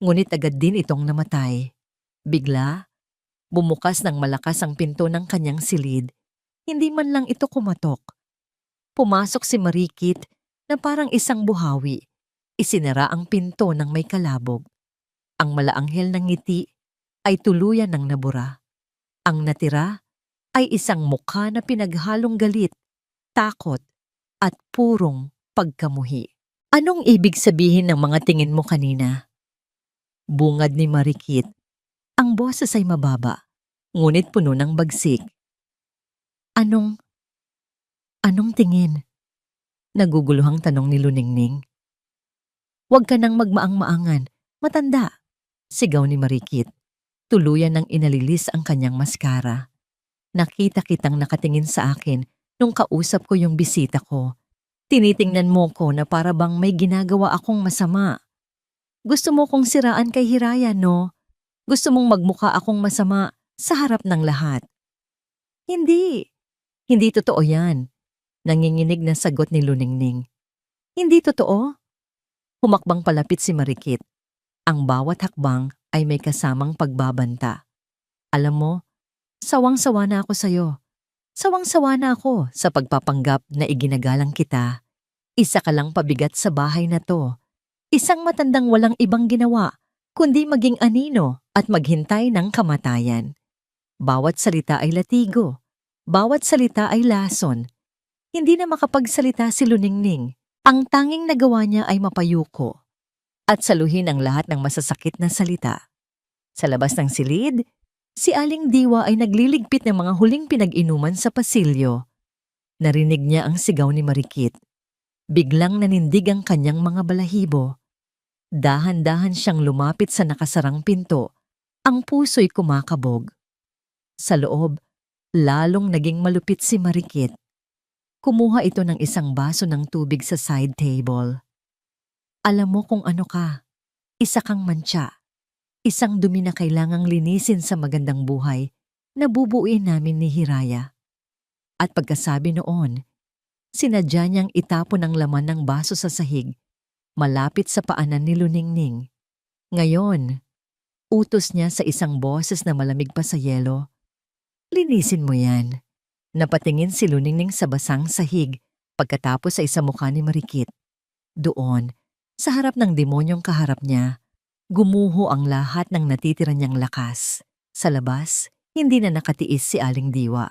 ngunit agad din itong namatay. Bigla, bumukas ng malakas ang pinto ng kanyang silid. Hindi man lang ito kumatok. Pumasok si Marikit na parang isang buhawi. Isinara ang pinto ng may kalabog. Ang malaanghel ng ngiti ay tuluyan ng nabura. Ang natira ay isang mukha na pinaghalong galit, takot, at purong pagkamuhi. Anong ibig sabihin ng mga tingin mo kanina? Bungad ni Marikit. Ang boses ay mababa, ngunit puno ng bagsik. Anong tingin? Naguguluhang tanong ni Luningning. Huwag ka nang magmaang-maangan, matanda, sigaw ni Marikit. Tuluyan ng inalilis ang kanyang maskara. Nakita kitang nakatingin sa akin nung kausap ko yung bisita ko. Tinitingnan mo ko na para bang may ginagawa akong masama. Gusto mo kong siraan kay Hiraya, no? Gusto mong magmukha akong masama sa harap ng lahat. Hindi. Hindi totoo yan. Nanginginig na sagot ni Luningning. Hindi totoo? Humakbang palapit si Marikit. Ang bawat hakbang ay may kasamang pagbabanta. Alam mo, sawang-sawa na ako sa'yo. Sawang-sawa na ako sa pagpapanggap na iginagalang kita. Isa ka lang pabigat sa bahay na to. Isang matandang walang ibang ginawa, kundi maging anino at maghintay ng kamatayan. Bawat salita ay latigo. Bawat salita ay lason. Hindi na makapagsalita si Luningning. Ang tanging nagawa niya ay mapayuko at saluhin ang lahat ng masasakit na salita. Sa labas ng silid, si Aling Diwa ay nagliligpit ng mga huling pinag-inuman sa pasilyo. Narinig niya ang sigaw ni Marikit. Biglang nanindig ang kanyang mga balahibo. Dahan-dahan siyang lumapit sa nakasarang pinto. Ang puso'y kumakabog. Sa loob, lalong naging malupit si Marikit. Kumuha ito ng isang baso ng tubig sa side table. Alam mo kung ano ka. Isa kang mantsa. Isang dumi na kailangang linisin sa magandang buhay na bubuuin namin ni Hiraya. At pagkasabi noon, sinadya niyang itapon ang laman ng baso sa sahig, malapit sa paanan ni Luningning. Ngayon, utos niya sa isang boses na malamig pa sa yelo, linisin mo yan. Napatingin si Luningning sa basang sahig pagkatapos ay sa mukha ni Marikit. Doon, sa harap ng demonyong kaharap niya, gumuho ang lahat ng natitira niyang lakas. Sa labas, hindi na nakatiis si Aling Diwa.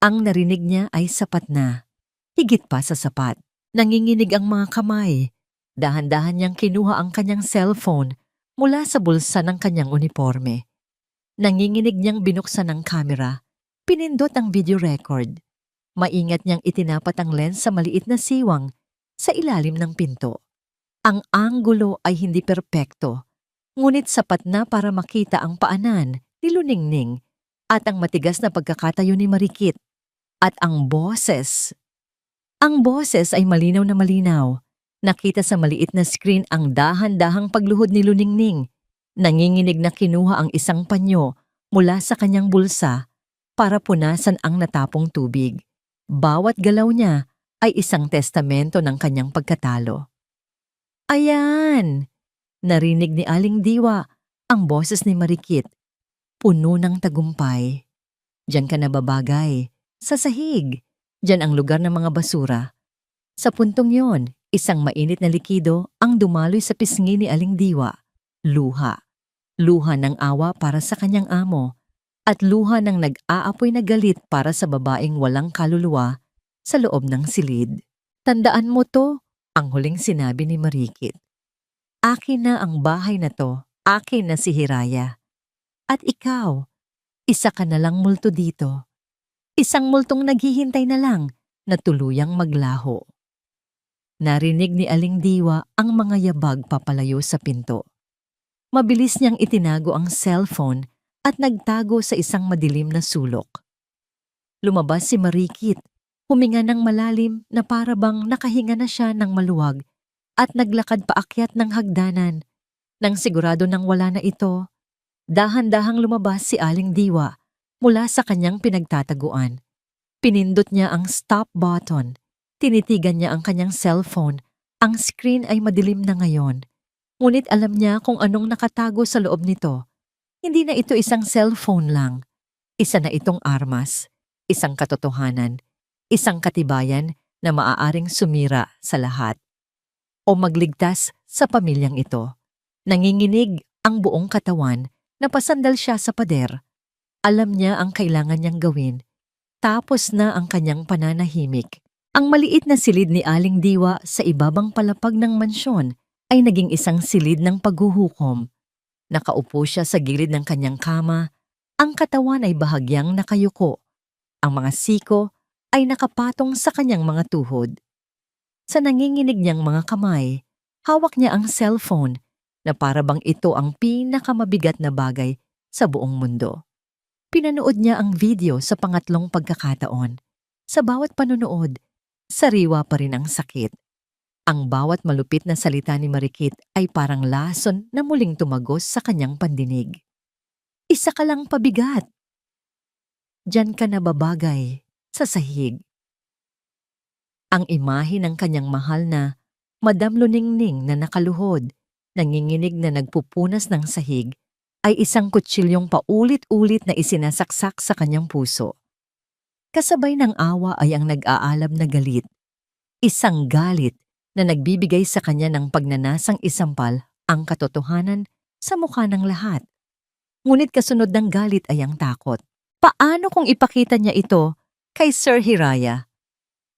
Ang narinig niya ay sapat na. Higit pa sa sapat. Nanginginig ang mga kamay. Dahan-dahan niyang kinuha ang kanyang cellphone mula sa bulsa ng kanyang uniforme. Nanginginig niyang binuksan ang kamera. Pinindot ang video record. Maingat niyang itinapat ang lens sa maliit na siwang sa ilalim ng pinto. Ang anggulo ay hindi perpekto, ngunit sapat na para makita ang paanan ni Luningning at ang matigas na pagkakatayo ni Marikit. At ang boses. Ang boses ay malinaw na malinaw. Nakita sa maliit na screen ang dahan-dahang pagluhod ni Luningning. Nanginginig na kinuha ang isang panyo mula sa kanyang bulsa para punasan ang natapong tubig. Bawat galaw niya ay isang testamento ng kanyang pagkatalo. Ayan! Narinig ni Aling Diwa ang boses ni Marikit. Puno ng tagumpay. Diyan ka nababagay. Sa sahig. Diyan ang lugar ng mga basura. Sa puntong yon, isang mainit na likido ang dumaloy sa pisngi ni Aling Diwa. Luha. Luha ng awa para sa kanyang amo. at luha ng nag-aapoy na galit para sa babaeng walang kaluluwa sa loob ng silid. Tandaan mo to, ang huling sinabi ni Marikit. Akin na ang bahay na to, akin na si Hiraya. At ikaw, isa ka na lang multo dito. Isang multong naghihintay na lang na tuluyang maglaho. Narinig ni Aling Diwa ang mga yabag papalayo sa pinto. Mabilis niyang itinago ang cellphone at nagtago sa isang madilim na sulok. Lumabas si Marikit, huminga ng malalim na para bang nakahinga na siya ng maluwag at naglakad paakyat ng hagdanan. Nang sigurado nang wala na ito, dahan-dahang lumabas si Aling Diwa mula sa kanyang pinagtataguan. Pinindot niya ang stop button. Tinitigan niya ang kanyang cellphone. Ang screen ay madilim na ngayon. Ngunit alam niya kung anong nakatago sa loob nito. Hindi na ito isang cellphone lang. Isa na itong armas, isang katotohanan, isang katibayan na maaaring sumira sa lahat o magligtas sa pamilyang ito. Nanginginig ang buong katawan, napasandal siya sa pader. Alam niya ang kailangan niyang gawin. Tapos na ang kanyang pananahimik. Ang maliit na silid ni Aling Diwa sa ibabang palapag ng mansyon ay naging isang silid ng paghuhukom. Nakaupo siya sa gilid ng kanyang kama. Ang katawan ay bahagyang nakayuko. Ang mga siko ay nakapatong sa kanyang mga tuhod. Sa nanginginig niyang mga kamay, hawak niya ang cellphone na para bang ito ang pinakamabigat na bagay sa buong mundo. Pinanood niya ang video sa pangatlong pagkakataon. Sa bawat panonood, sariwa pa rin ang sakit. Ang bawat malupit na salita ni Marikit ay parang lason na muling tumagos sa kanyang pandinig. Isa ka lang pabigat. Diyan ka na babagay sa sahig. Ang imahe ng kanyang mahal na Madam Luningning na nakaluhod, nanginginig na nagpupunas ng sahig, ay isang kutsilyong paulit-ulit na isinasaksak sa kanyang puso. Kasabay ng awa ay ang nag-aalab na galit. Isang galit na nagbibigay sa kanya ng pagnanasang isampal ang katotohanan sa mukha ng lahat. Ngunit kasunod ng galit ay ang takot. Paano kung ipakita niya ito kay Sir Hiraya?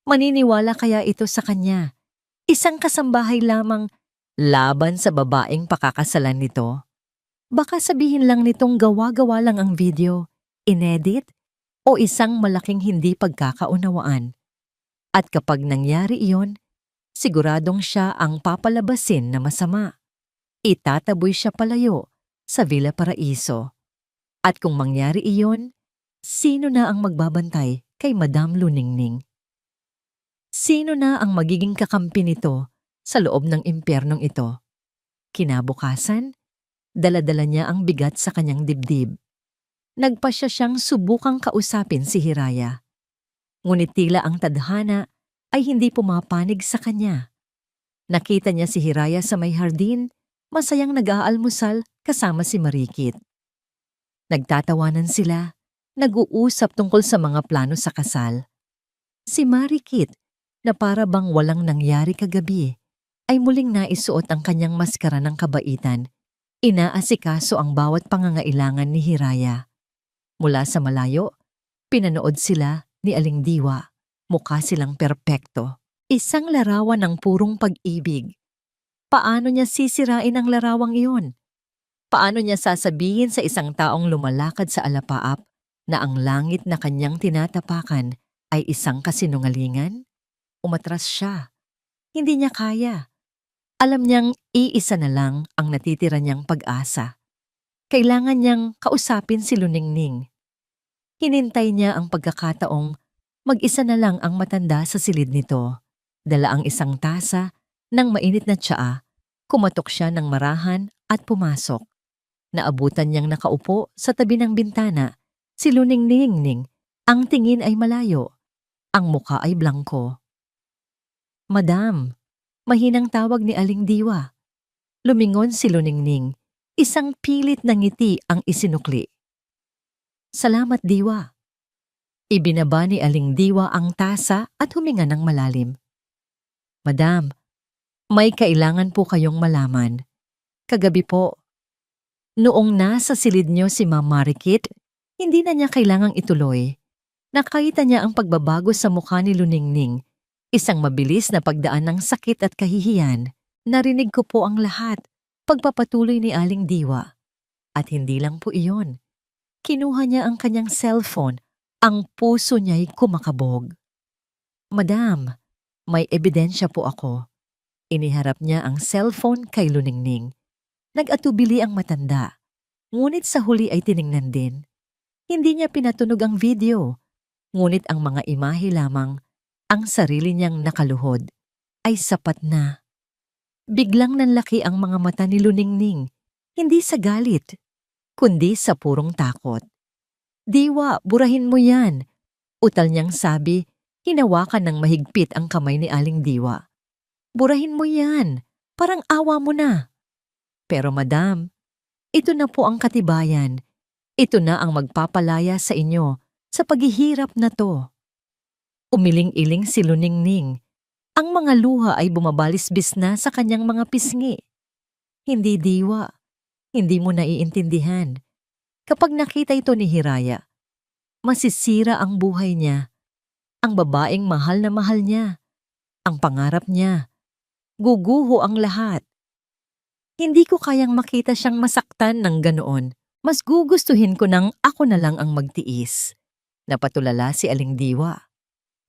Maniniwala kaya ito sa kanya? Isang kasambahay lamang laban sa babaeng pakakasalan nito? Baka sabihin lang nitong gawa-gawa lang ang video, inedit, o isang malaking hindi pagkakaunawaan. At kapag nangyari iyon, siguradong siya ang papalabasin na masama. Itataboy siya palayo sa Villa Paraiso. At kung mangyari iyon, sino na ang magbabantay kay Madam Luningning? Sino na ang magiging kakampi nito sa loob ng impyernong ito? Kinabukasan, dala-dala niya ang bigat sa kanyang dibdib. Nagpasya siyang subukang kausapin si Hiraya. Ngunit tila ang tadhana ay hindi pumapanig sa kanya. Nakita niya si Hiraya sa may hardin, masayang nag-aalmusal kasama si Marikit. Nagtatawanan sila, nag-uusap tungkol sa mga plano sa kasal. Si Marikit, na para bang walang nangyari kagabi, ay muling naisuot ang kanyang maskara ng kabaitan. Inaasikaso ang bawat pangangailangan ni Hiraya. Mula sa malayo, pinanood sila ni Aling Diwa. Mukha silang perpekto. Isang larawan ng purong pag-ibig. Paano niya sisirain ang larawang iyon? Paano niya sasabihin sa isang taong lumalakad sa alapaap na ang langit na kanyang tinatapakan ay isang kasinungalingan? Umatras siya. Hindi niya kaya. Alam niyang iisa na lang ang natitira niyang pag-asa. Kailangan niyang kausapin si Luningning. Hinintay niya ang pagkakataong mag-isa na lang ang matanda sa silid nito. Dala ang isang tasa ng mainit na tsaa. Kumatok siya ng marahan at pumasok. Naabutan niyang nakaupo sa tabi ng bintana. Si Luningning, ang tingin ay malayo. Ang mukha ay blangko. Madam, mahinang tawag ni Aling Diwa. Lumingon si Luningning. Isang pilit na ngiti ang isinukli. Salamat, Diwa. Ibinaba ni Aling Diwa ang tasa at huminga ng malalim. Madam, may kailangan po kayong malaman. Kagabi po, noong nasa silid niyo si Ma'am Marikit, Hindi na niya kailangang ituloy. Nakita niya ang pagbabago sa mukha ni Luningning, isang mabilis na pagdaan ng sakit at kahihiyan. Narinig ko po ang lahat, pagpapatuloy ni Aling Diwa. At hindi lang po iyon. Kinuha niya ang kanyang cellphone, ang puso niya'y kumakabog. Madam, may ebidensya po ako. Iniharap niya ang cellphone kay Luningning. Nag-atubili ang matanda, ngunit sa huli ay tiningnan din. Hindi niya pinatunog ang video, ngunit ang mga imahe lamang, ang sarili niyang nakaluhod, ay sapat na. Biglang nanlaki ang mga mata ni Luningning, hindi sa galit, kundi sa purong takot. Diwa, burahin mo yan. Utal niyang sabi, hinawakan ng mahigpit ang kamay ni Aling Diwa. Burahin mo yan, parang awa mo na. Pero madam, ito na po ang katibayan. Ito na ang magpapalaya sa inyo sa paghihirap na to. Umiling-iling si Luningning. Ang mga luha ay bumabalisbis na sa kanyang mga pisngi. Hindi Diwa, hindi mo naiintindihan. Kapag nakita ito ni Hiraya, masisira ang buhay niya. Ang babaeng mahal na mahal niya. Ang pangarap niya. Guguho ang lahat. Hindi ko kayang makita siyang masaktan ng ganoon. Mas gugustuhin ko nang ako na lang ang magtiis. Napatulala si Aling Diwa.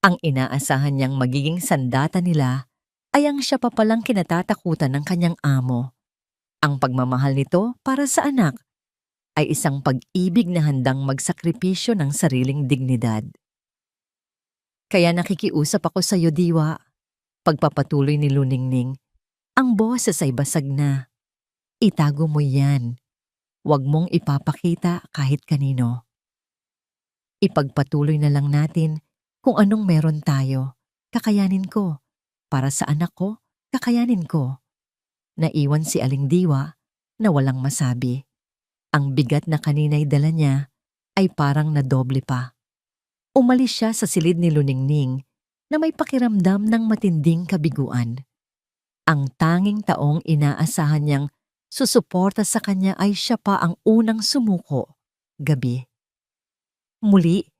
Ang inaasahan niyang magiging sandata nila ay ang siya pa palang kinatatakutan ng kanyang amo. Ang pagmamahal nito para sa anak ay isang pag-ibig na handang magsakripisyo ng sariling dignidad. Kaya nakikiusap ako sa iyo, Diwa. Pagpapatuloy ni Luningning, ang boses ay basag na. Itago mo yan. Huwag mong ipapakita kahit kanino. Ipagpatuloy na lang natin kung anong meron tayo. Kakayanin ko. Para sa anak ko, kakayanin ko. Naiwan si Aling Diwa na walang masabi. Ang bigat na kanina'y dala niya ay parang nadoble pa. Umalis siya sa silid ni Luningning na may pakiramdam ng matinding kabiguan. Ang tanging taong inaasahan niyang susuporta sa kanya ay siya pa ang unang sumuko, gabi. Muli,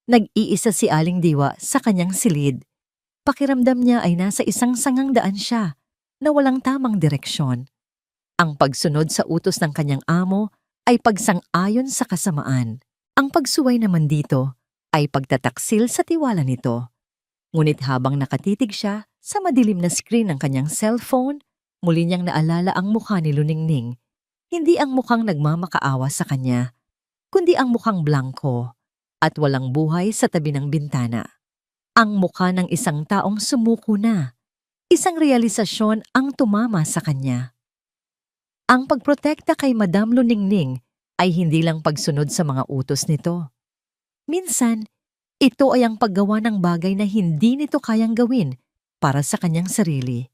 nag-iisa si Aling Diwa sa kanyang silid. Pakiramdam niya ay nasa isang sangang daan siya na walang tamang direksyon. Ang pagsunod sa utos ng kanyang amo ay pagsang-ayon sa kasamaan. Ang pagsuway naman dito ay pagtataksil sa tiwala nito. Ngunit habang nakatitig siya sa madilim na screen ng kanyang cellphone, muli niyang naalala ang mukha ni Luningning. Hindi ang mukhang nagmamakaawa sa kanya, kundi ang mukhang blanko at walang buhay sa tabi ng bintana. Ang mukha ng isang taong sumuko na. Isang realisasyon ang tumama sa kanya. Ang pagprotekta kay Madam Luningning ay hindi lang pagsunod sa mga utos nito. Minsan, ito ay ang paggawa ng bagay na hindi nito kayang gawin para sa kanyang sarili.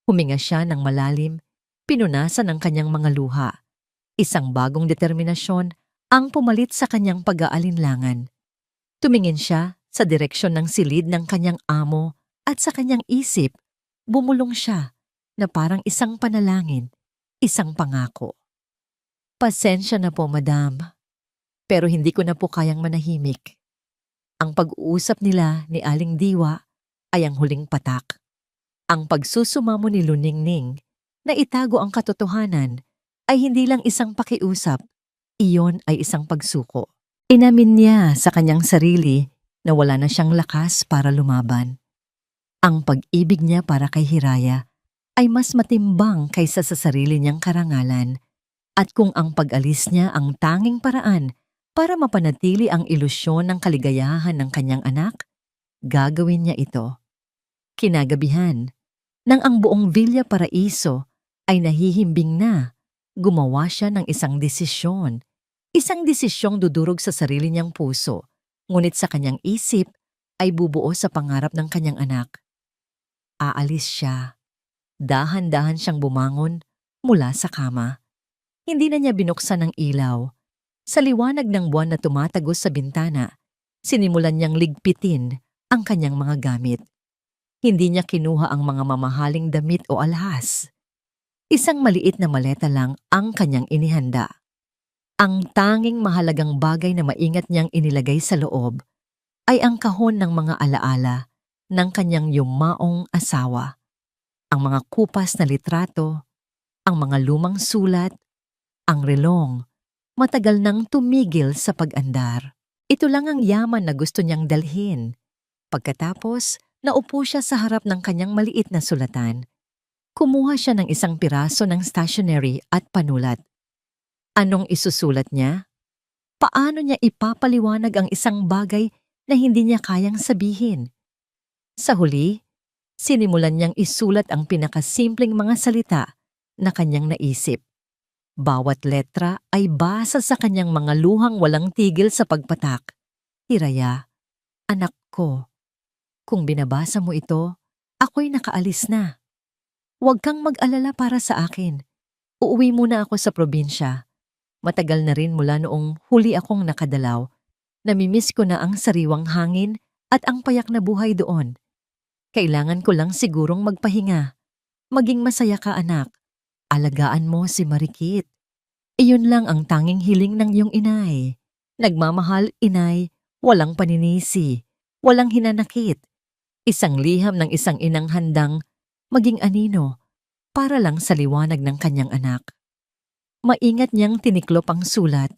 Huminga siya ng malalim, pinunasan ang kanyang mga luha. Isang bagong determinasyon ang pumalit sa kanyang pag-aalinlangan. Tumingin siya sa direksyon ng silid ng kanyang amo at sa kanyang isip, bumulong siya na parang isang panalangin, isang pangako. Pasensya na po, madam, pero hindi ko na po kayang manahimik. Ang pag-uusap nila ni Aling Diwa ay ang huling patak. Ang pagsusumamo ni Luningning na itago ang katotohanan ay hindi lang isang pakiusap, iyon ay isang pagsuko. Inamin niya sa kanyang sarili na wala na siyang lakas para lumaban. Ang pag-ibig niya para kay Hiraya ay mas matimbang kaysa sa sarili niyang karangalan, at kung ang pag-alis niya ang tanging paraan para mapanatili ang ilusyon ng kaligayahan ng kanyang anak, gagawin niya ito. Kinagabihan, nang ang buong Villa Paraiso ay nahihimbing na, gumawa siya ng isang desisyong dudurog sa sarili niyang puso, ngunit sa kanyang isip ay bubuo sa pangarap ng kanyang anak. Aalis siya. Dahan-dahan siyang bumangon mula sa kama. Hindi na niya binuksan ang ilaw. Sa liwanag ng buwan na tumatagos sa bintana, sinimulan niyang ligpitin ang kanyang mga gamit. Hindi niya kinuha ang mga mamahaling damit o alahas. Isang maliit na maleta lang ang kanyang inihanda. Ang tanging mahalagang bagay na maingat niyang inilagay sa loob ay ang kahon ng mga alaala ng kanyang yumaong asawa, ang mga kupas na litrato, ang mga lumang sulat, ang relong, matagal nang tumigil sa pag-andar. Ito lang ang yaman na gusto niyang dalhin. Pagkatapos, naupo siya sa harap ng kanyang maliit na sulatan. Kumuha siya ng isang piraso ng stationery at panulat. Anong isusulat niya? Paano niya ipapaliwanag ang isang bagay na hindi niya kayang sabihin? Sa huli, sinimulan niyang isulat ang pinakasimpleng mga salita na kanyang naisip. Bawat letra ay basa sa kanyang mga luhang walang tigil sa pagpatak. Hiraya, anak ko, kung binabasa mo ito, ako'y nakaalis na. Huwag kang mag-alala para sa akin. Uuwi muna ako sa probinsya. Matagal na rin mula noong huli akong nakadalaw. Namimiss ko na ang sariwang hangin at ang payak na buhay doon. Kailangan ko lang sigurong magpahinga. Maging masaya ka, anak. Alagaan mo si Marikit. Iyon lang ang tanging hiling ng iyong inay. Nagmamahal, inay, walang paninisi, walang hinanakit. Isang liham ng isang inang handang maging anino para lang sa liwanag ng kanyang anak. Maingat niyang tiniklop ang sulat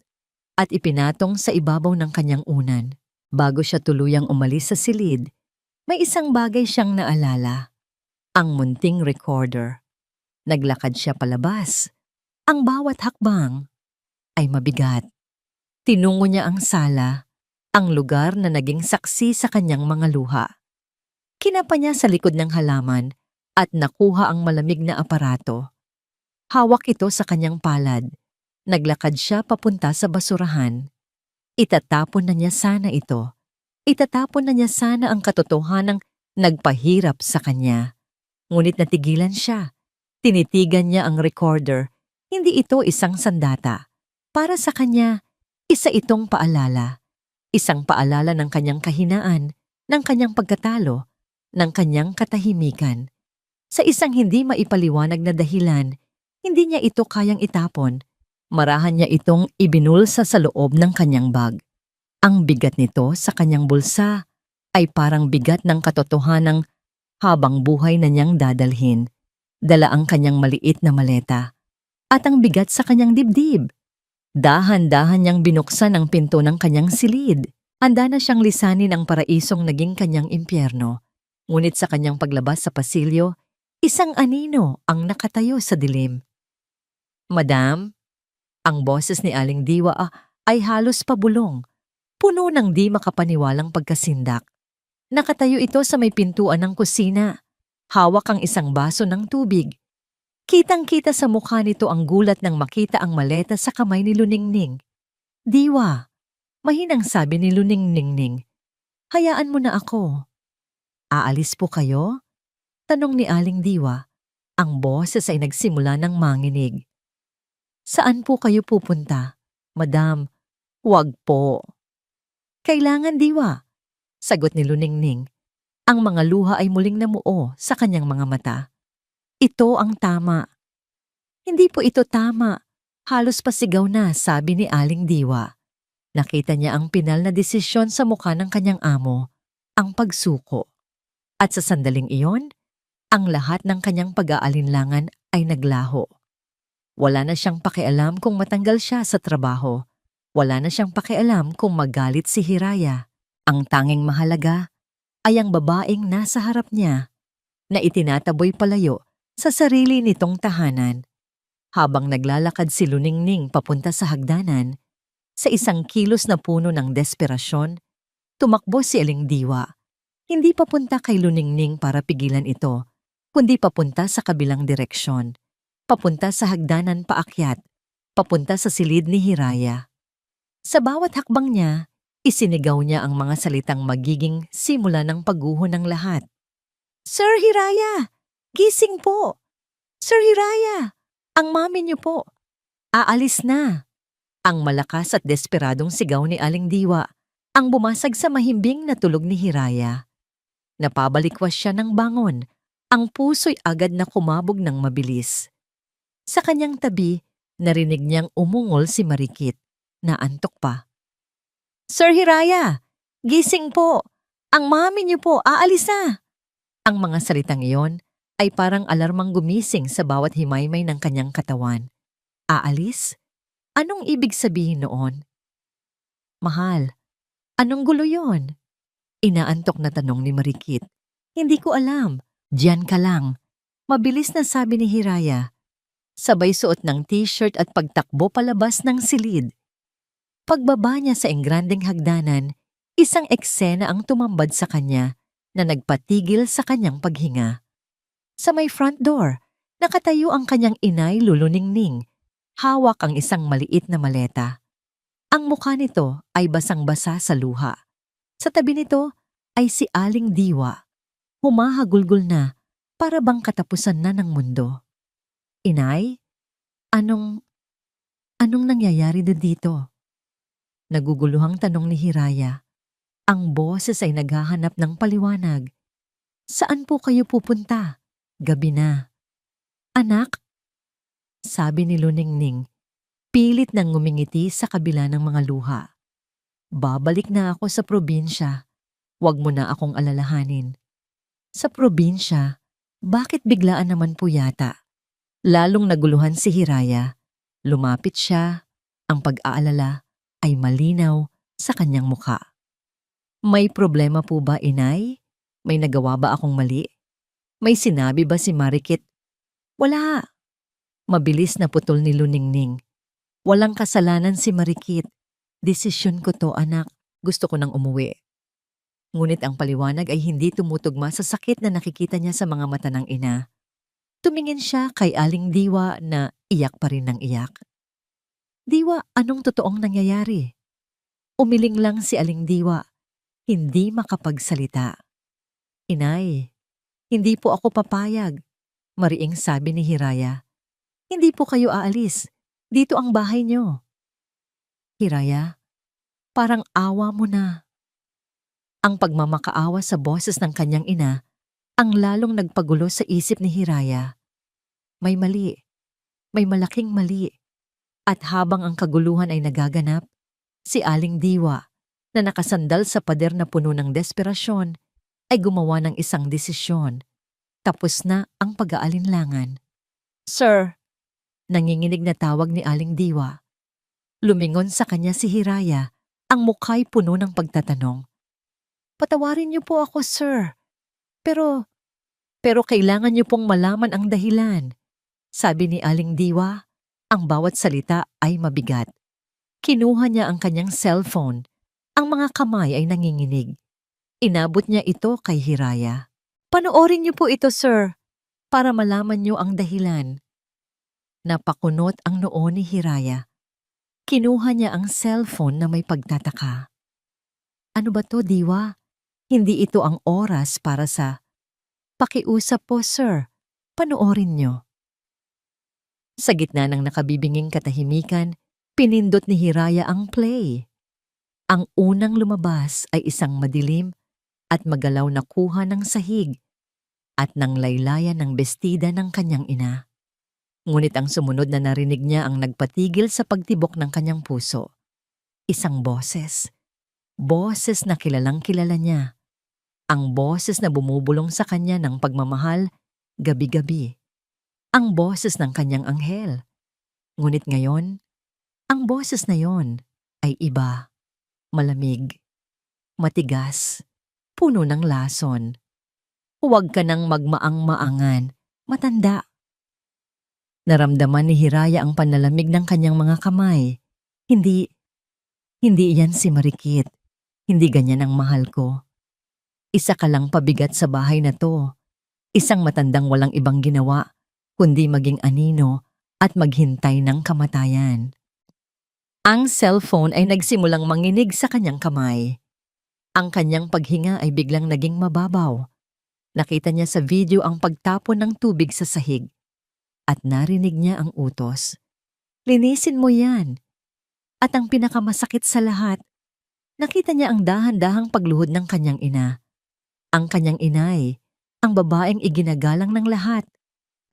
at ipinatong sa ibabaw ng kanyang unan. Bago siya tuluyang umalis sa silid, may isang bagay siyang naalala. Ang munting recorder. Naglakad siya palabas. Ang bawat hakbang ay mabigat. Tinungo niya ang sala, ang lugar na naging saksi sa kanyang mga luha. Kinapa niya sa likod ng halaman at nakuha ang malamig na aparato. Hawak ito sa kanyang palad. Naglakad siya papunta sa basurahan. Itatapon na niya sana ito. Itatapon na niya sana ang katotohanang nagpahirap sa kanya. Ngunit natigilan siya. Tinitigan niya ang recorder. Hindi ito isang sandata. Para sa kanya, isa itong paalala. Isang paalala ng kanyang kahinaan, ng kanyang pagkatalo, ng kanyang katahimikan. Sa isang hindi maipaliwanag na dahilan, hindi niya ito kayang itapon. Marahan niya itong ibinulsa sa loob ng kanyang bag. Ang bigat nito sa kanyang bulsa ay parang bigat ng katotohanang habang buhay na niyang dadalhin. Dala ang kanyang maliit na maleta. At ang bigat sa kanyang dibdib. Dahan-dahan niyang binuksan ang pinto ng kanyang silid. Handa na siyang lisanin ang paraisong naging kanyang impyerno. Ngunit sa kanyang paglabas sa pasilyo, isang anino ang nakatayo sa dilim. Madam, ang boses ni Aling Diwa ay halos pabulong, puno ng di makapaniwalang pagkasindak. Nakatayo ito sa may pintuan ng kusina. Hawak ang isang baso ng tubig. Kitang-kita sa mukha nito ang gulat nang makita ang maleta sa kamay ni Luningning. Diwa, mahinang sabi ni Luningning, hayaan mo na ako. Aalis po kayo? Tanong ni Aling Diwa. Ang boses ay nagsimula ng manginig. Saan po kayo pupunta? Madam, wag po. Kailangan, Diwa, sagot ni Luningning. Ang mga luha ay muling namuo sa kanyang mga mata. Ito ang tama. Hindi po ito tama. Halos pasigaw na, sabi ni Aling Diwa. Nakita niya ang pinal na desisyon sa mukha ng kanyang amo, ang pagsuko. At sa sandaling iyon, ang lahat ng kanyang pag-aalinlangan ay naglaho. Wala na siyang pakialam kung matanggal siya sa trabaho. Wala na siyang pakialam kung magalit si Hiraya. Ang tanging mahalaga ay ang babaeng nasa harap niya na itinataboy palayo sa sarili nitong tahanan. Habang naglalakad si Luningning papunta sa hagdanan, sa isang kilos na puno ng desperasyon, tumakbo si Aling Diwa. Hindi papunta kay Luningning para pigilan ito, kundi papunta sa kabilang direksyon. Papunta sa hagdanan paakyat, papunta sa silid ni Hiraya. Sa bawat hakbang niya, isinigaw niya ang mga salitang magiging simula ng pagguho ng lahat. Sir Hiraya! Gising po! Sir Hiraya! Ang mami niyo po! Aalis na! Ang malakas at desperadong sigaw ni Aling Diwa ang bumasag sa mahimbing na tulog ni Hiraya. Napabalikwas siya ng bangon. Ang puso'y agad na kumabog ng mabilis. Sa kanyang tabi, narinig niyang umungol si Marikit. naantok pa. Sir Hiraya, gising po! Ang mami niyo po, aalis na! Ang mga salitang iyon ay parang alarmang gumising sa bawat himaymay ng kanyang katawan. Aalis? Anong ibig sabihin noon? Mahal, anong gulo yon? Inaantok na tanong ni Marikit. Hindi ko alam. Diyan ka lang. Mabilis na sabi ni Hiraya. Sabay suot ng t-shirt at pagtakbo palabas ng silid. Pagbaba niya sa engrandeng hagdanan, isang eksena ang tumambad sa kanya na nagpatigil sa kanyang paghinga. Sa may front door, nakatayo ang kanyang inay luluningning. Hawak ang isang maliit na maleta. Ang mukha nito ay basang-basa sa luha. Sa tabi nito ay si Aling Diwa. Humahagulgol na para bang katapusan na ng mundo. Inay, anong nangyayari dito? Naguguluhang tanong ni Hiraya. Ang boses ay naghahanap ng paliwanag. Saan po kayo pupunta? Gabi na. Anak? Sabi ni Luningning, pilit nang ngumingiti sa kabila ng mga luha. Babalik na ako sa probinsya. Huwag mo na akong alalahanin. Sa probinsya, bakit biglaan naman po yata? Lalong naguluhan si Hiraya. Lumapit siya. Ang pag-aalala ay malinaw sa kanyang mukha. May problema po ba, inay? May nagawa ba akong mali? May sinabi ba si Marikit? Wala. Mabilis na putol ni Luningning. Walang kasalanan si Marikit. Desisyon ko to, anak. Gusto ko nang umuwi. Ngunit ang paliwanag ay hindi tumutugma sa sakit na nakikita niya sa mga mata ng ina. Tumingin siya kay Aling Diwa na iyak pa rin ng iyak. Diwa, anong totoong nangyayari? Umiling lang si Aling Diwa, hindi makapagsalita. Inay, hindi po ako papayag, mariing sabi ni Hiraya. Hindi po kayo aalis, dito ang bahay niyo. Hiraya, parang awa mo na. Ang pagmamakaawa sa boses ng kanyang ina ang lalong nagpagulo sa isip ni Hiraya. May mali, may malaking mali. At habang ang kaguluhan ay nagaganap, si Aling Diwa na nakasandal sa pader na puno ng desperasyon ay gumawa ng isang desisyon. Tapos na ang pag-aalinlangan. Sir, nanginginig na tawag ni Aling Diwa. Lumingon sa kanya si Hiraya, ang mukha'y puno ng pagtatanong. Patawarin niyo po ako, sir. Pero kailangan niyo pong malaman ang dahilan. Sabi ni Aling Diwa, ang bawat salita ay mabigat. Kinuha niya ang kanyang cellphone. Ang mga kamay ay nanginginig. Inabot niya ito kay Hiraya. Panoorin niyo po ito, sir, para malaman niyo ang dahilan. Napakunot ang noo ni Hiraya. Kinuha niya ang cellphone na may pagtataka. Ano ba to, Diwa? Hindi ito ang oras para sa... Pakiusap po, sir. Panoorin niyo. Sa gitna ng nakabibinging katahimikan, pinindot ni Hiraya ang play. Ang unang lumabas ay isang madilim at magalaw na kuha ng sahig at ng laylayan ng bestida ng kanyang ina. Ngunit ang sumunod na narinig niya ang nagpatigil sa pagtibok ng kanyang puso. Isang boses. Boses na kilalang kilala niya. Ang boses na bumubulong sa kanya ng pagmamahal gabi-gabi. Ang boses ng kanyang anghel. Ngunit ngayon, ang boses na yon ay iba. Malamig. Matigas. Puno ng lason. Huwag ka nang magmaang-maangan. Matanda. Naramdaman ni Hiraya ang panlalamig ng kanyang mga kamay. Hindi yan si Marikit. Hindi ganyan ang mahal ko. Isa ka lang pabigat sa bahay na to. Isang matandang walang ibang ginawa, kundi maging anino at maghintay ng kamatayan. Ang cellphone ay nagsimulang manginig sa kanyang kamay. Ang kanyang paghinga ay biglang naging mababaw. Nakita niya sa video ang pagtapon ng tubig sa sahig. At narinig niya ang utos. Linisin mo yan. At ang pinakamasakit sa lahat, nakita niya ang dahan-dahang pagluhod ng kanyang ina. Ang kanyang inay, ang babaeng iginagalang ng lahat.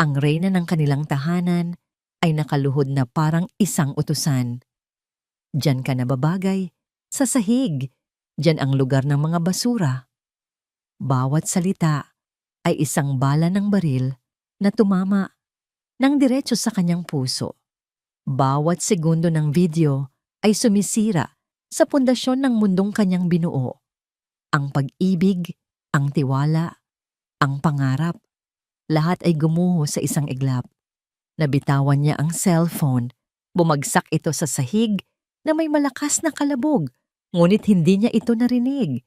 Ang reyna ng kanilang tahanan ay nakaluhod na parang isang utusan. Diyan ka nababagay. Sa sahig. Diyan ang lugar ng mga basura. Bawat salita ay isang bala ng baril na tumama ng diretso sa kanyang puso. Bawat segundo ng video ay sumisira sa pundasyon ng mundong kanyang binuo. Ang pag-ibig, ang tiwala, ang pangarap, lahat ay gumuho sa isang iglap. Nabitawan niya ang cellphone. Bumagsak ito sa sahig na may malakas na kalabog, ngunit hindi niya ito narinig.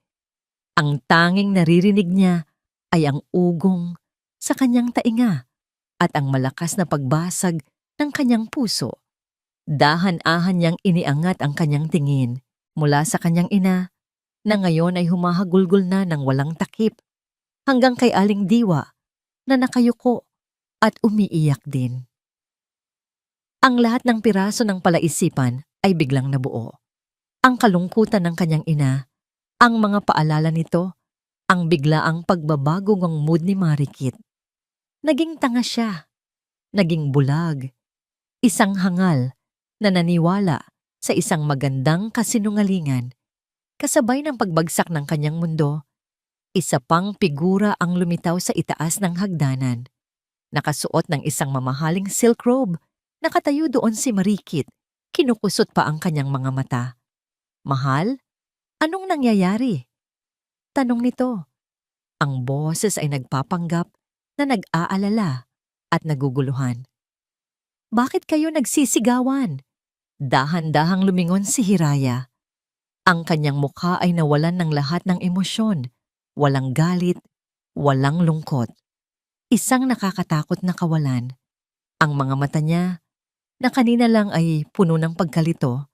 Ang tanging naririnig niya ay ang ugong sa kanyang tainga at ang malakas na pagbasag ng kanyang puso. Dahan-ahan niyang iniangat ang kanyang tingin mula sa kanyang ina na ngayon ay humahagulgol na ng walang takip hanggang kay Aling Diwa na nakayuko at umiiyak din. Ang lahat ng piraso ng palaisipan ay biglang nabuo. Ang kalungkutan ng kanyang ina, ang mga paalala nito, ang biglaang pagbabago ng mood ni Marikit. Naging tanga siya, naging bulag, isang hangal na naniwala sa isang magandang kasinungalingan. Kasabay ng pagbagsak ng kanyang mundo, isa pang figura ang lumitaw sa itaas ng hagdanan. Nakasuot ng isang mamahaling silk robe, nakatayo doon si Marikit, kinukusot pa ang kanyang mga mata. Mahal? Anong nangyayari? Tanong nito. Ang boses ay nagpapanggap na nag-aalala at naguguluhan. Bakit kayo nagsisigawan? Dahan-dahang lumingon si Hiraya. Ang kanyang mukha ay nawalan ng lahat ng emosyon. Walang galit, walang lungkot. Isang nakakatakot na kawalan. Ang mga mata niya, na kanina lang ay puno ng pagkalito,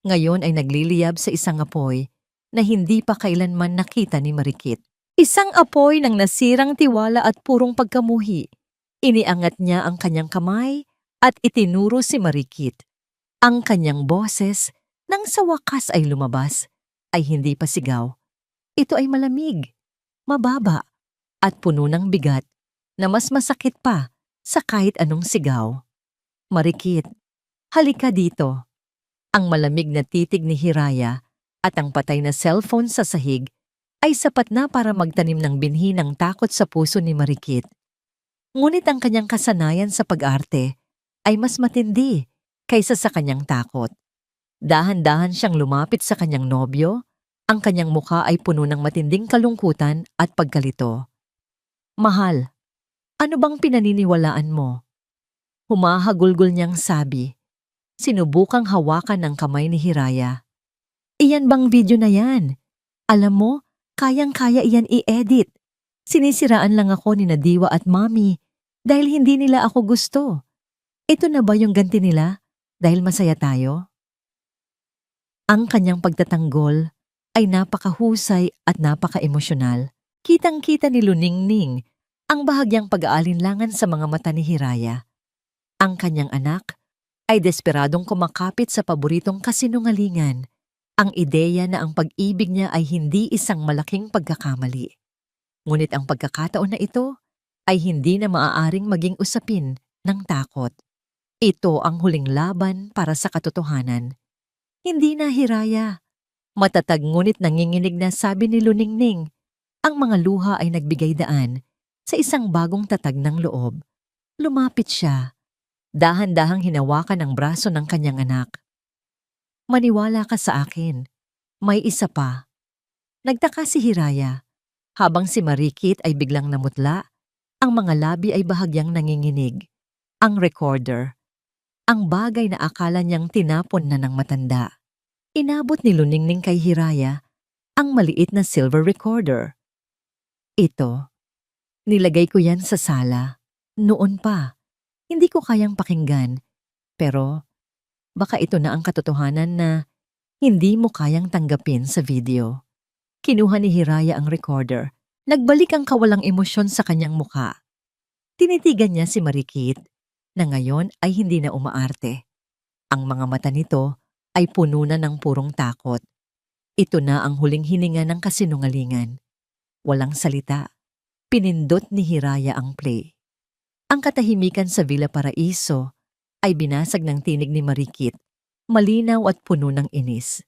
ngayon ay nagliliyab sa isang apoy na hindi pa kailanman nakita ni Marikit. Isang apoy ng nasirang tiwala at purong pagkamuhi. Iniangat niya ang kanyang kamay at itinuro si Marikit. Ang kanyang boses, nang sa wakas ay lumabas, ay hindi pa sigaw. Ito ay malamig, mababa, at puno ng bigat na mas masakit pa sa kahit anong sigaw. Marikit, halika dito. Ang malamig na titig ni Hiraya at ang patay na cellphone sa sahig ay sapat na para magtanim ng binhi ng takot sa puso ni Marikit. Ngunit ang kanyang kasanayan sa pag-arte ay mas matindi kaysa sa kanyang takot. Dahan-dahan siyang lumapit sa kanyang nobyo, ang kanyang mukha ay puno ng matinding kalungkutan at pagkalito. Mahal, ano bang pinaniniwalaan mo? Humahagulgol niyang sabi. Sinubukang hawakan ng kamay ni Hiraya. Iyan bang video na yan? Alam mo, kayang-kaya iyan i-edit. Sinisiraan lang ako ni Diwa at Mami dahil hindi nila ako gusto. Ito na ba yung ganti nila dahil masaya tayo? Ang kanyang pagtatanggol ay napakahusay at napaka-emosyonal. Kitang-kita ni Luningning ang bahagyang pag-aalinlangan sa mga mata ni Hiraya. Ang kanyang anak ay desperadong kumakapit sa paboritong kasinungalingan, ang ideya na ang pag-ibig niya ay hindi isang malaking pagkakamali. Ngunit ang pagkakataon na ito ay hindi na maaaring maging usapin ng takot. Ito ang huling laban para sa katotohanan. Hindi na, Hiraya. Matatag ngunit nanginginig na sabi ni Luningning. Ang mga luha ay nagbigay daan sa isang bagong tatag ng loob. Lumapit siya. Dahan-dahang hinawakan ang braso ng kanyang anak. Maniwala ka sa akin. May isa pa. Nagtaka si Hiraya. Habang si Marikit ay biglang namutla, ang mga labi ay bahagyang nanginginig. Ang recorder. Ang bagay na akala niyang tinapon na ng matanda. Inabot ni Luningning kay Hiraya ang maliit na silver recorder. Ito. Nilagay ko yan sa sala. Noon pa. Hindi ko kayang pakinggan, pero baka ito na ang katotohanan na hindi mo kayang tanggapin sa video. Kinuha ni Hiraya ang recorder. Nagbalik ang kawalang emosyon sa kanyang mukha. Tinitigan niya si Marikit na ngayon ay hindi na umaarte. Ang mga mata nito ay puno na ng purong takot. Ito na ang huling hininga ng kasinungalingan. Walang salita. Pinindot ni Hiraya ang play. Ang katahimikan sa Villa Paraiso ay binasag ng tinig ni Marikit. malinaw at puno ng inis.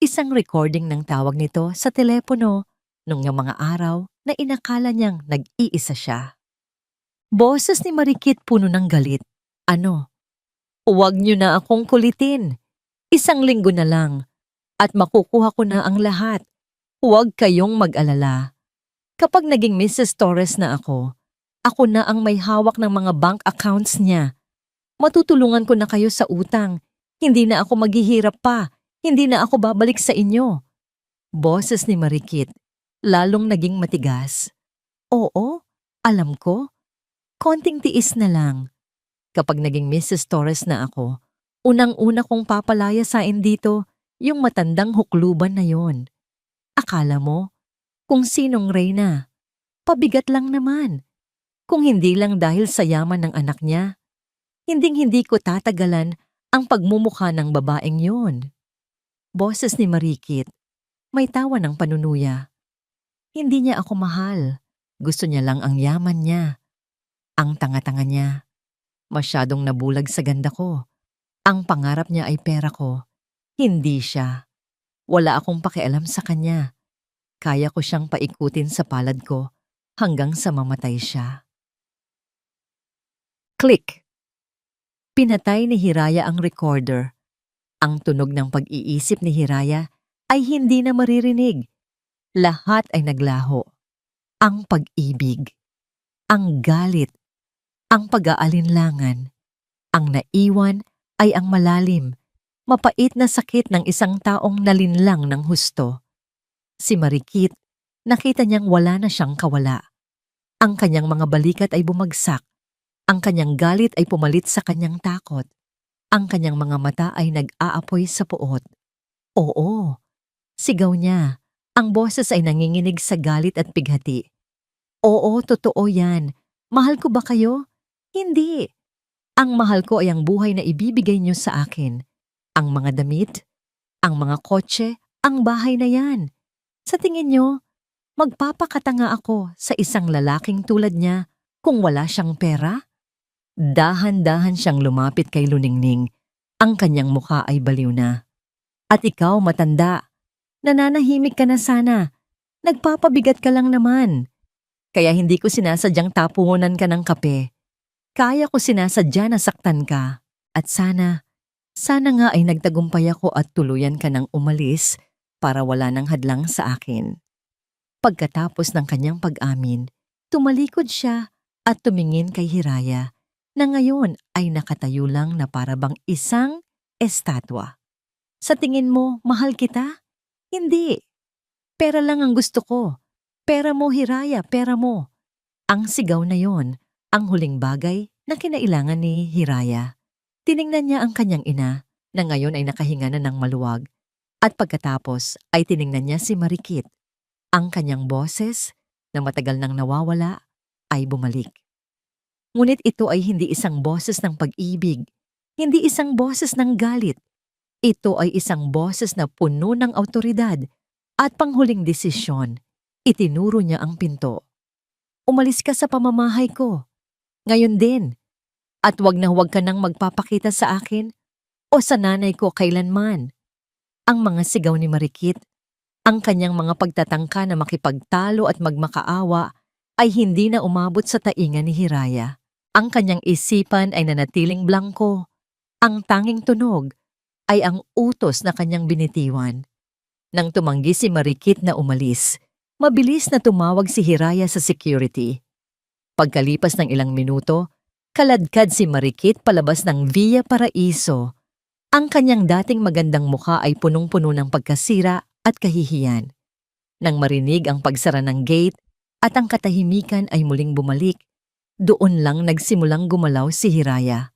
Isang recording ng tawag nito sa telepono nung yung mga araw na inakala niyang nag-iisa siya. Boses ni Marikit puno ng galit. Ano? Huwag niyo na akong kulitin. Isang linggo na lang at makukuha ko na ang lahat. Huwag kayong mag-alala. Kapag naging Mrs. Torres na ako na ang may hawak ng mga bank accounts niya. Matutulungan ko na kayo sa utang. Hindi na ako maghihirap pa. Hindi na ako babalik sa inyo. Boses ni Marikit, lalong naging matigas. Oo, alam ko. Konting tiis na lang. Kapag naging Mrs. Torres na ako, unang-una kong papalayasain dito yung matandang hukluban na yon. Akala mo, kung sinong Reyna, pabigat lang naman. Kung hindi lang dahil sa yaman ng anak niya, hinding-hindi ko tatagalan ang pagmumukha ng babaeng yon. Boses ni Marikit, may tawa ng panunuya. Hindi niya ako mahal. Gusto niya lang ang yaman niya. Ang tanga-tanga niya. Masyadong nabulag sa ganda ko. Ang pangarap niya ay pera ko. Hindi siya. Wala akong pakialam sa kanya. Kaya ko siyang paikutin sa palad ko hanggang sa mamatay siya. Click! Pinatay ni Hiraya ang recorder. Ang tunog ng pag-iisip ni Hiraya ay hindi na maririnig. Lahat ay naglaho. Ang pag-ibig, ang galit, ang pag-aalinlangan. Ang naiwan ay ang malalim, mapait na sakit ng isang taong nalinlang ng husto. Si Marikit, nakita niyang wala na siyang kawala. Ang kanyang mga balikat ay bumagsak. Ang kanyang galit ay pumalit sa kanyang takot. Ang kanyang mga mata ay nag-aapoy sa puot. Oo, sigaw niya. Ang boses ay nanginginig sa galit at pighati. Oo, totoo yan. Mahal ko ba kayo? Hindi. Ang mahal ko ay ang buhay na ibibigay niyo sa akin. Ang mga damit, ang mga kotse, ang bahay na yan. Sa tingin niyo, magpapakatanga ako sa isang lalaking tulad niya kung wala siyang pera? Dahan-dahan siyang lumapit kay Luningning. Ang kanyang mukha ay baliw na. At ikaw, matanda, nananahimik ka na sana. Nagpapabigat ka lang naman. Kaya hindi ko sinasadyang tapunan ka ng kape. Kaya ko sinasadya na saktan ka. At sana nga ay nagtagumpay ako at tuluyan ka ng umalis para wala nang hadlang sa akin. Pagkatapos ng kanyang pag-amin, tumalikod siya at tumingin kay Hiraya na ngayon ay nakatayo lang na parabang isang estatwa. Sa tingin mo, mahal kita? Hindi. Pera lang ang gusto ko. Pera mo, Hiraya, pera mo. Ang sigaw na yon, ang huling bagay na kinailangan ni Hiraya. Tiningnan niya ang kanyang ina na ngayon ay nakahinga na ng maluwag at pagkatapos ay tiningnan niya si Marikit. Ang kanyang boses na matagal nang nawawala ay bumalik. Ngunit ito ay hindi isang boses ng pag-ibig, hindi isang boses ng galit. Ito ay isang boses na puno ng awtoridad at panghuling desisyon. Itinuro niya ang pinto. Umalis ka sa pamamahay ko. Ngayon din. At huwag ka nang magpapakita sa akin o sa nanay ko kailanman. Ang mga sigaw ni Marikit, ang kanyang mga pagtatangka na makipagtalo at magmakaawa ay hindi na umabot sa tainga ni Hiraya. Ang kanyang isipan ay nanatiling blangko. Ang tanging tunog ay ang utos na kanyang binitiwan. Nang tumanggi si Marikit na umalis, mabilis na tumawag si Hiraya sa security. Pagkalipas ng ilang minuto, kaladkad si Marikit palabas ng Villa Paraiso. Ang kanyang dating magandang mukha ay punong-puno ng pagkasira at kahihiyan. Nang marinig ang pagsara ng gate at ang katahimikan ay muling bumalik, doon lang nagsimulang gumalaw si Hiraya.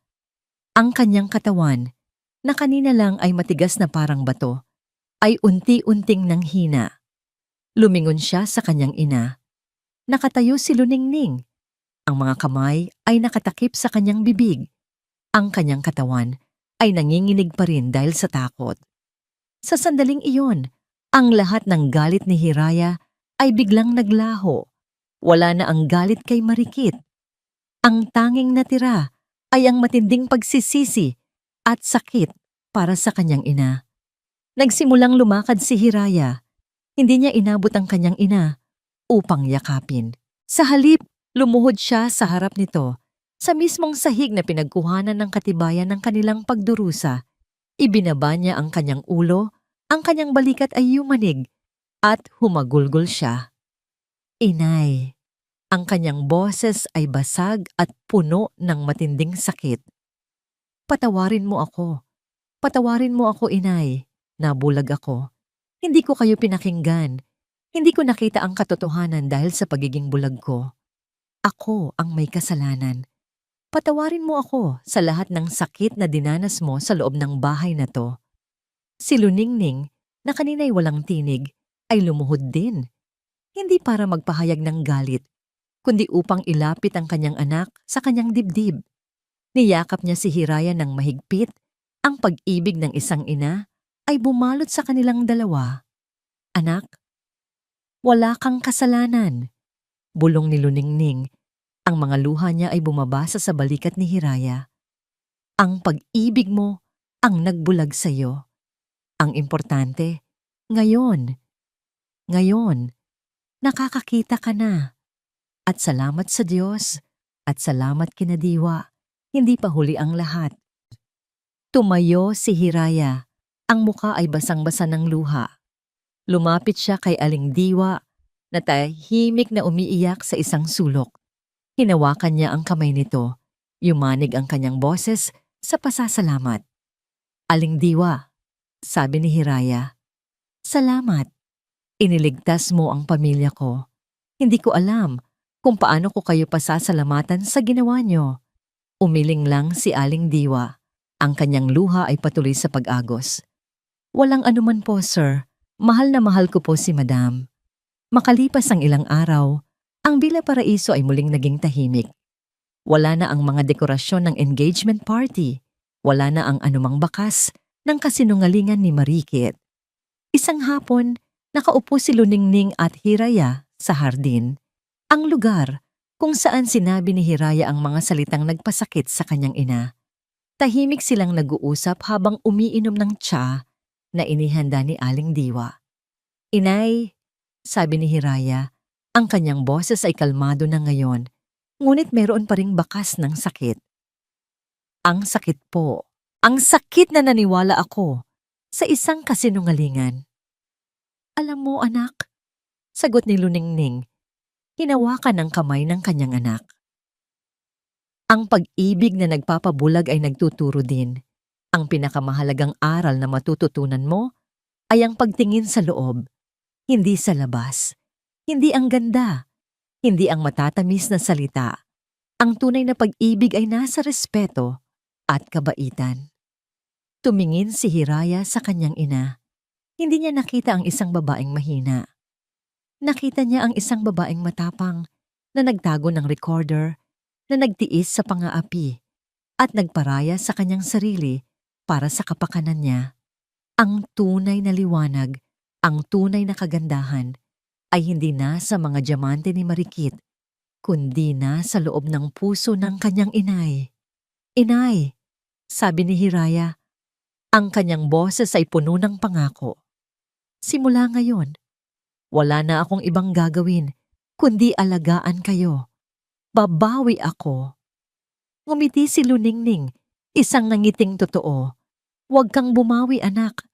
Ang kanyang katawan, na kanina lang ay matigas na parang bato, ay unti-unting nanghina. Lumingon siya sa kanyang ina. Nakatayo si Luningning. Ang mga kamay ay nakatakip sa kanyang bibig. Ang kanyang katawan ay nanginginig pa rin dahil sa takot. Sa sandaling iyon, ang lahat ng galit ni Hiraya ay biglang naglaho. Wala na ang galit kay Marikit. Ang tanging natira ay ang matinding pagsisisi at sakit para sa kanyang ina. Nagsimulang lumakad si Hiraya. Hindi niya inabot ang kanyang ina upang yakapin. Sa halip, lumuhod siya sa harap nito, sa mismong sahig na pinagkuhanan ng katibayan ng kanilang pagdurusa. Ibinaba niya ang kanyang ulo, ang kanyang balikat ay yumanig, at humagulgol siya. Inay, ang kanyang boses ay basag at puno ng matinding sakit. Patawarin mo ako. Patawarin mo ako, inay. Nabulag ako. Hindi ko kayo pinakinggan. Hindi ko nakita ang katotohanan dahil sa pagiging bulag ko. Ako ang may kasalanan. Patawarin mo ako sa lahat ng sakit na dinanas mo sa loob ng bahay na to. Si Luningning, na kanina'y walang tinig, ay lumuhod din. Hindi para magpahayag ng galit, kundi upang ilapit ang kanyang anak sa kanyang dibdib. Niyakap niya si Hiraya ng mahigpit. Ang pag-ibig ng isang ina ay bumalot sa kanilang dalawa. Anak, wala kang kasalanan. Bulong ni Luningning. Ang mga luha niya ay bumabasa sa balikat ni Hiraya. Ang pag-ibig mo ang nagbulag sa iyo. Ang importante, ngayon, nakakakita ka na. At salamat sa Diyos, at salamat kina Diwa, hindi pa huli ang lahat. Tumayo si Hiraya. Ang muka ay basang-basa ng luha. Lumapit siya kay Aling Diwa na tahimik na umiiyak sa isang sulok. Hinawakan niya ang kamay nito. Yumanig ang kanyang boses sa pasasalamat. Aling Diwa, sabi ni Hiraya, salamat. Iniligtas mo ang pamilya ko. Hindi ko alam kung paano ko kayo pasasalamatan sa ginawa niyo. Umiling lang si Aling Diwa. Ang kanyang luha ay patuloy sa pag-agos. Walang anuman po, sir. Mahal na mahal ko po si Madam. Makalipas ang ilang araw, ang Villa Paraiso ay muling naging tahimik. Wala na ang mga dekorasyon ng engagement party. Wala na ang anumang bakas ng kasinungalingan ni Marikit. Isang hapon, nakaupo si Luningning at Hiraya sa hardin. Ang lugar kung saan sinabi ni Hiraya ang mga salitang nagpasakit sa kanyang ina. Tahimik silang nag-uusap habang umiinom ng tsa na inihanda ni Aling Diwa. Inay, sabi ni Hiraya, ang kanyang boses ay kalmado na ngayon, ngunit meron pa ring bakas ng sakit. Ang sakit po. Ang sakit na naniwala ako sa isang kasinungalingan. Alam mo, anak, sagot ni Luningning, hinawakan ang kamay ng kanyang anak. Ang pag-ibig na nagpapabulag ay nagtuturo din. Ang pinakamahalagang aral na matututunan mo ay ang pagtingin sa loob, hindi sa labas. Hindi ang ganda, hindi ang matatamis na salita. Ang tunay na pag-ibig ay nasa respeto at kabaitan. Tumingin si Hiraya sa kanyang ina. Hindi niya nakita ang isang babaeng mahina. Nakita niya ang isang babaeng matapang na nagtago ng recorder, na nagtiis sa pang-aapi at nagparaya sa kanyang sarili para sa kapakanan niya. Ang tunay na liwanag, ang tunay na kagandahan ay hindi na sa mga diamante ni Marikit, kundi na sa loob ng puso ng kanyang inay. Inay, sabi ni Hiraya, ang kanyang boses ay puno ng pangako. Simula ngayon, wala na akong ibang gagawin, kundi alagaan kayo. Babawi ako. Ngumiti si Luningning, isang nangiting totoo. Huwag kang bumawi, anak.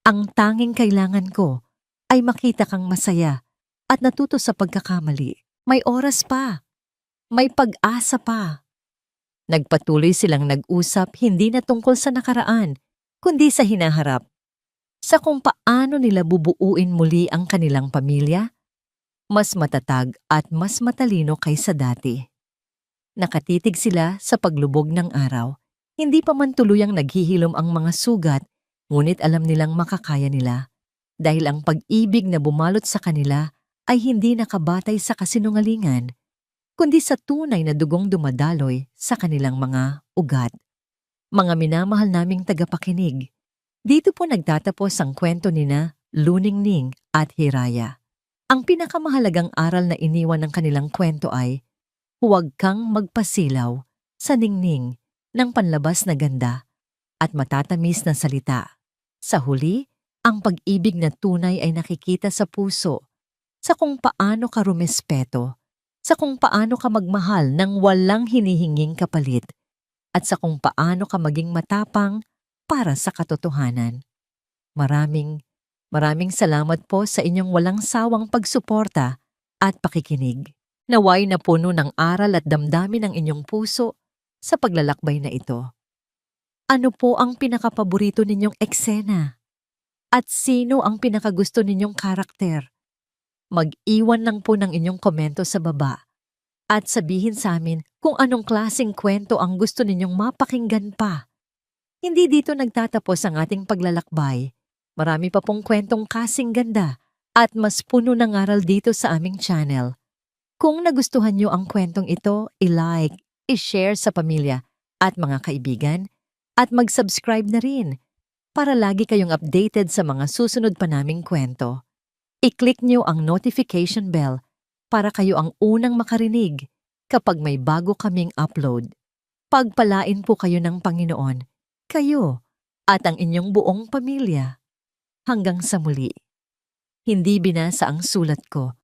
Ang tanging kailangan ko ay makita kang masaya at natuto sa pagkakamali. May oras pa. May pag-asa pa. Nagpatuloy silang nag-usap hindi na tungkol sa nakaraan, kundi sa hinaharap. Sa kung paano nila bubuuin muli ang kanilang pamilya, mas matatag at mas matalino kaysa dati. Nakatitig sila sa paglubog ng araw. Hindi pa man tuluyang naghihilom ang mga sugat, ngunit alam nilang makakaya nila. Dahil ang pag-ibig na bumalot sa kanila ay hindi nakabatay sa kasinungalingan, kundi sa tunay na dugong dumadaloy sa kanilang mga ugat. Mga minamahal naming tagapakinig, dito po nagtatapos ang kwento nina Luningning at Hiraya. Ang pinakamahalagang aral na iniwan ng kanilang kwento ay, huwag kang magpasilaw sa ningning ng panlabas na ganda, at matatamis na salita. Sa huli, ang pag-ibig na tunay ay nakikita sa puso, sa kung paano ka rumespeto, sa kung paano ka magmahal ng walang hinihinging kapalit, at sa kung paano ka maging matapang para sa katotohanan. Maraming salamat po sa inyong walang sawang pagsuporta at pakikinig. Naway na puno ng aral at damdamin ang inyong puso sa paglalakbay na ito. Ano po ang pinakapaborito ninyong eksena? At sino ang pinakagusto ninyong karakter? Mag-iwan lang po ng inyong komento sa baba at sabihin sa amin kung anong klaseng kwento ang gusto ninyong mapakinggan pa. Hindi dito nagtatapos ang ating paglalakbay. Marami pa pong kwentong kasing ganda at mas puno ng aral dito sa aming channel. Kung nagustuhan nyo ang kwentong ito, i-like, i-share sa pamilya at mga kaibigan, at mag-subscribe na rin para lagi kayong updated sa mga susunod pa naming kwento. I-click nyo ang notification bell para kayo ang unang makarinig kapag may bago kaming upload. Pagpalain po kayo ng Panginoon, kayo at ang inyong buong pamilya. Hanggang sa muli. Hindi binasa ang sulat ko